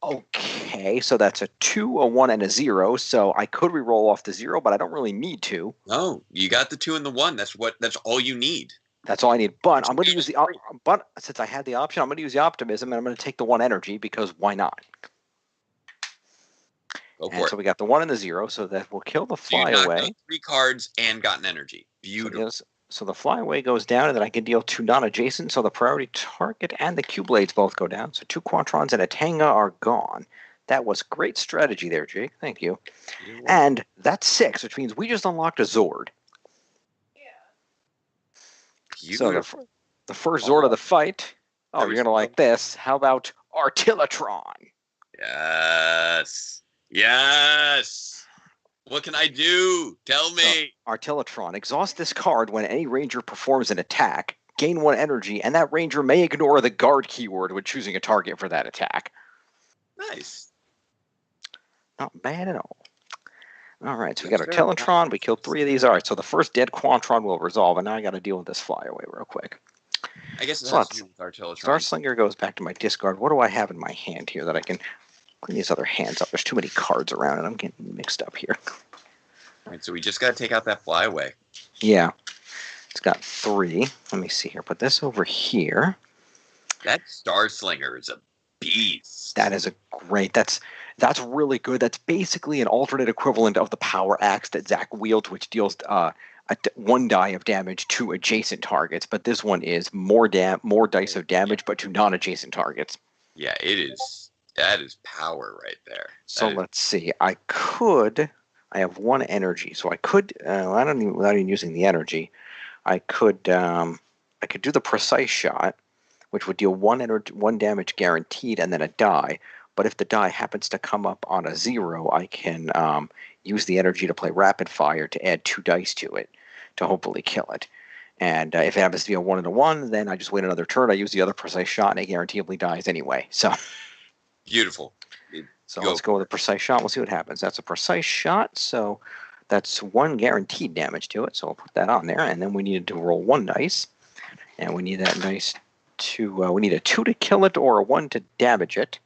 Okay, so that's a 2, a 1, and a 0. So I could re-roll off the 0, but I don't really need to. No, you got the 2 and the 1. That's all you need. That's all I need. But I'm going to use but since I had the option, I'm going to use the optimism, and I'm going to take the 1 energy because why not? Go for it. So we got the 1 and the 0, so that will kill the flyaway. 3 cards and gotten energy. Beautiful. So the flyaway goes down, and then I can deal 2 non-adjacent. So the priority target and the Q-Blades both go down. So 2 Quantrons and a Tanga are gone. That was great strategy there, Jake. Thank you. And that's 6, which means we just unlocked a Zord. Yeah. So the first Zord of the fight. Oh, you're going to like this. How about Artillatron? Yes. What can I do? Tell me. So, Artillatron. Exhaust this card when any ranger performs an attack. Gain 1 energy, and that ranger may ignore the guard keyword when choosing a target for that attack. Nice. Not bad at all. All right, so we got Artillatron. We killed 3 of these. All right, so the first dead Quantron will resolve, and now I got to deal with this flyaway real quick. I guess it has to do with Artillatron. Star Slinger goes back to my discard. What do I have in my hand here that I can clean these other hands up? There's too many cards around, and I'm getting mixed up here. All right, so we just got to take out that flyaway. Yeah. It's got 3. Let me see here. Put this over here. That Star Slinger is a beast. That is a great. That's really good. That's basically an alternate equivalent of the power axe that Zach wields, which deals one die of damage to adjacent targets. But this one is more dice of damage, but to non-adjacent targets. Yeah, it is. That is power right there. So let's see. I have one energy, so I could. I don't even without even using the energy. I could do the precise shot, which would deal one damage guaranteed and then a die. But if the die happens to come up on a 0, I can use the energy to play rapid fire to add 2 dice to it to hopefully kill it. And if it happens to be a 1 and a 1, then I just wait another turn. I use the other precise shot, and it guaranteedly dies anyway. So beautiful. Let's go with a precise shot. We'll see what happens. That's a precise shot, so that's 1 guaranteed damage to it. So I'll put that on there, and then we need to roll 1 dice, and we need that dice to we need a 2 to kill it or a 1 to damage it.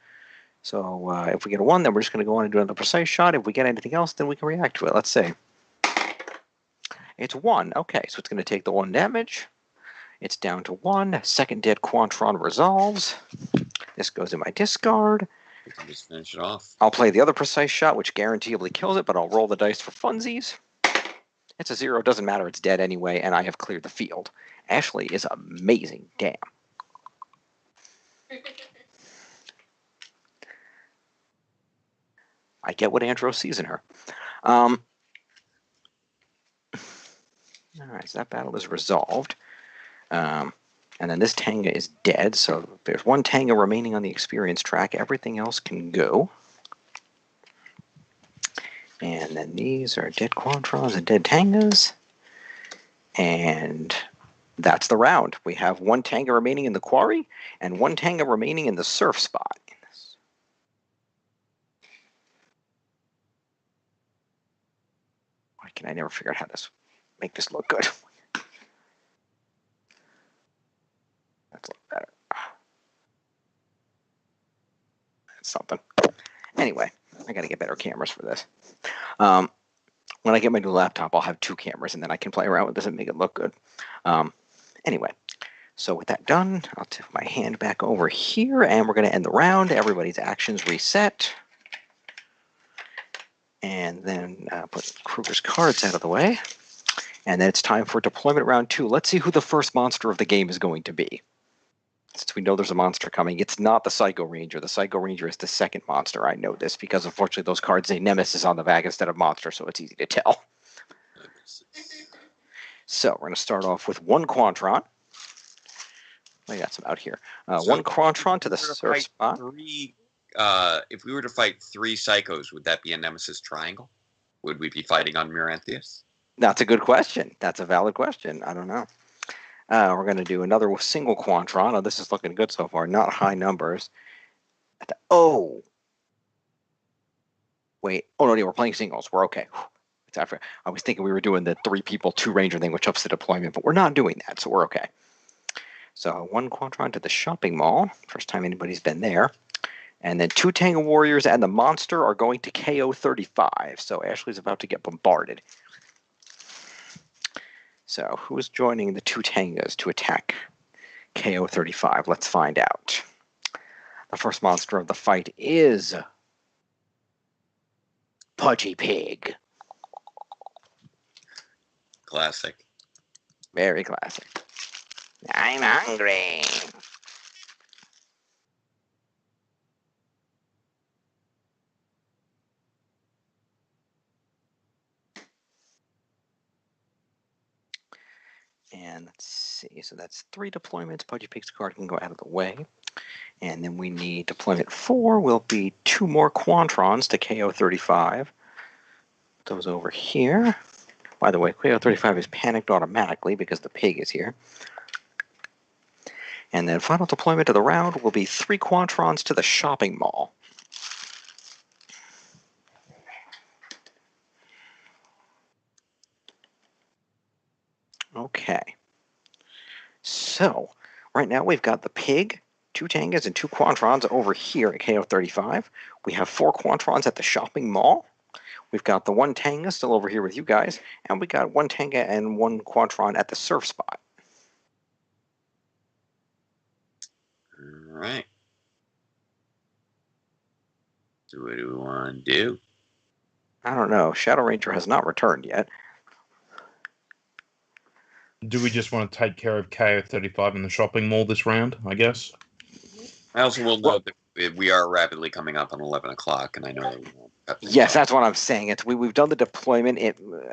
So if we get a 1, then we're just going to go on and do another precise shot. If we get anything else, then we can react to it. Let's see. It's 1. Okay, so it's going to take the 1 damage. It's down to 1. Second dead Quantron resolves. This goes in my discard. We can just finish it off. I'll play the other precise shot, which guaranteedly kills it, but I'll roll the dice for funsies. It's a 0. It doesn't matter. It's dead anyway, and I have cleared the field. Ashley is amazing. Damn. I get what Andros sees in her. All right, so that battle is resolved. And then this Tanga is dead, so there's 1 Tanga remaining on the experience track. Everything else can go. And then these are dead Quantrons and dead Tangas. And that's the round. We have 1 Tanga remaining in the quarry and 1 Tanga remaining in the surf spot. Why can I never figure out how to make this look good? That's a little better. That's something. Anyway, I got to get better cameras for this. When I get my new laptop, I'll have 2 cameras, and then I can play around with this and make it look good. Anyway, so with that done, I'll tip my hand back over here, and we're going to end the round. Everybody's actions reset. And then put Kruger's cards out of the way. And then it's time for deployment round 2. Let's see who the first monster of the game is going to be. Since we know there's a monster coming, it's not the Psycho Ranger. The Psycho Ranger is the second monster. I know this because unfortunately those cards say Nemesis on the back instead of monster, so it's easy to tell. So we're going to start off with 1 Quantron. I got some out here. 1 Quantron to the surf spot. If we were to fight 3 Psychos, would that be a Nemesis triangle? Would we be fighting on Miranthius? That's a good question. That's a valid question. I don't know. We're going to do another single Quantron. Oh, this is looking good so far. Not high numbers. Oh! Wait. Oh, no, we're playing singles. We're okay. It's after. I was thinking we were doing the 3 people, 2 Ranger thing, which ups the deployment, but we're not doing that, so we're okay. So 1 Quantron to the shopping mall. First time anybody's been there. And then 2 Tanga Warriors and the monster are going to KO 35. So Ashley's about to get bombarded. So who is joining the 2 Tangas to attack KO 35? Let's find out. The first monster of the fight is Pudgy Pig. Classic. Very classic. I'm hungry. And let's see, so that's 3 deployments. Pudgy Pig's card can go out of the way. And then we need deployment 4 will be 2 more Quantrons to KO 35. Those over here. By the way, KO 35 is panicked automatically because the pig is here. And then final deployment of the round will be 3 Quantrons to the shopping mall. Okay. So, right now we've got the pig, 2 Tangas, and 2 Quantrons over here at KO 35. We have 4 Quantrons at the shopping mall. We've got the 1 Tanga still over here with you guys, and we got 1 Tanga and 1 Quantron at the surf spot. All right. So what do we want to do? I don't know. Shadow Ranger has not returned yet. Do we just want to take care of KO35 in the shopping mall this round, I guess? I also will note that we are rapidly coming up on 11 o'clock, and I know that we won't have things Yes, up. that's what I'm saying. We've done the deployment.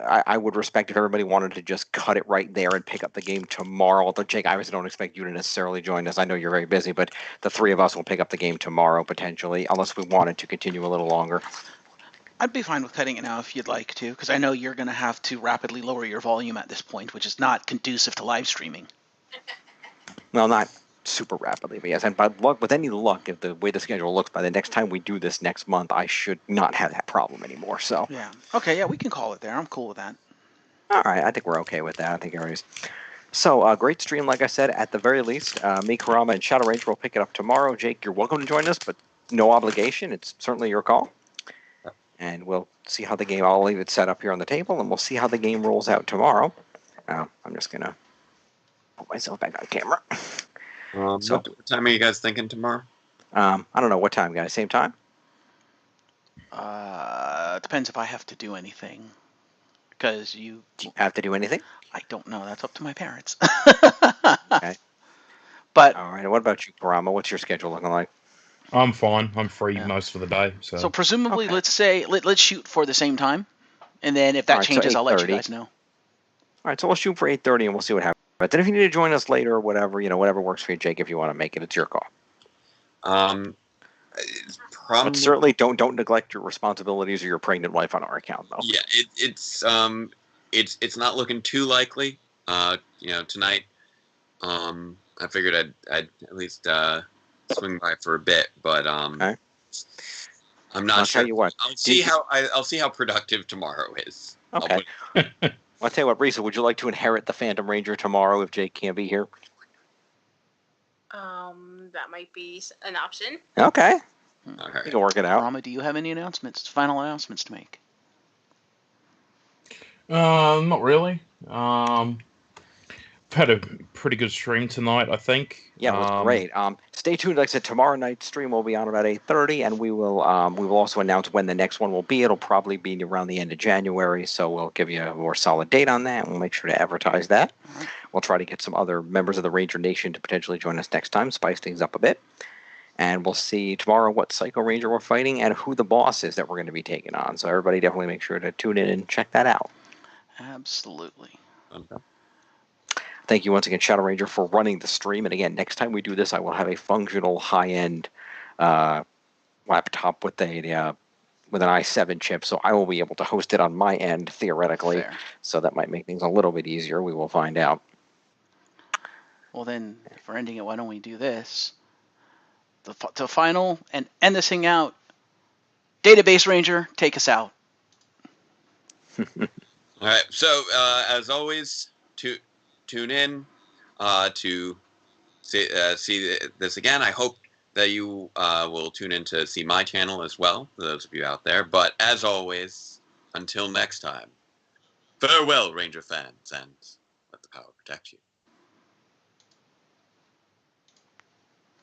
I would respect if everybody wanted to just cut it right there and pick up the game tomorrow. Although, Jake, I obviously don't expect you to necessarily join us. I know you're very busy, but the three of us will pick up the game tomorrow, potentially, unless we wanted to continue a little longer. I'd be fine with cutting it now if you'd like to, because I know you're going to have to rapidly lower your volume at this point, which is not conducive to live streaming. Well, not super rapidly, but yes. And by luck, with any luck, if the way the schedule looks, by the next time we do this next month, I should not have that problem anymore. So. Yeah. Okay. Yeah, we can call it there. I'm cool with that. All right. I think we're okay with that. I think everybody's. So, great stream, like I said. At the very least, me, Kurama, and Shadow Ranger will pick it up tomorrow. Jake, you're welcome to join us, but no obligation. It's certainly your call. And we'll see how the game. I'll leave it set up here on the table, and we'll see how the game rolls out tomorrow. I'm just gonna put myself back on camera. So, what time are you guys thinking tomorrow? I don't know what time, guys. Same time? Depends if I have to do anything. Because Do you have to do anything? I don't know. That's up to my parents. Okay. But all right. And what about you, Kurama? What's your schedule looking like? I'm fine. I'm free most of the day. So presumably, Okay. let's say let's shoot for the same time, and then if that All right, so changes, I'll let you 8:30. guys know. All right. So we'll shoot for 8:30, and we'll see what happens. But then if you need to join us later or whatever, whatever works for you, Jake. If you want to make it, it's your call. But certainly don't neglect your responsibilities or your pregnant wife on our account, though. Yeah, it's not looking too likely. Tonight, I figured I'd at least swing by for a bit, but Okay. I'm not I'll sure. tell you what. I'll see how productive tomorrow is. Okay. I'll tell you what, Risa, would you like to inherit the Phantom Ranger tomorrow if Jake can't be here? That might be an option. Okay. Okay. You can work it out. Rama, do you have any final announcements to make? not really. Had a pretty good stream tonight, I think. Yeah, it was great. Stay tuned. Like I said, tomorrow night's stream will be on about 8:30, and we will also announce when the next one will be. It'll probably be around the end of January, so we'll give you a more solid date on that. We'll make sure to advertise that. Right. We'll try to get some other members of the Ranger Nation to potentially join us next time, spice things up a bit. And we'll see tomorrow what Psycho Ranger we're fighting and who the boss is that we're going to be taking on. So everybody definitely make sure to tune in and check that out. Absolutely. Okay. Thank you once again, Shadow Ranger, for running the stream. And again, next time we do this, I will have a functional high-end laptop with an i7 chip, so I will be able to host it on my end theoretically. Fair. So that might make things a little bit easier. We will find out. Well, then, if we're ending it, why don't we do this? The final and end this thing out. Database Ranger, take us out. All right. So as always, tune in to see this again. I hope that you will tune in to see my channel as well, for those of you out there. But as always, until next time, farewell, Ranger fans, and let the power protect you.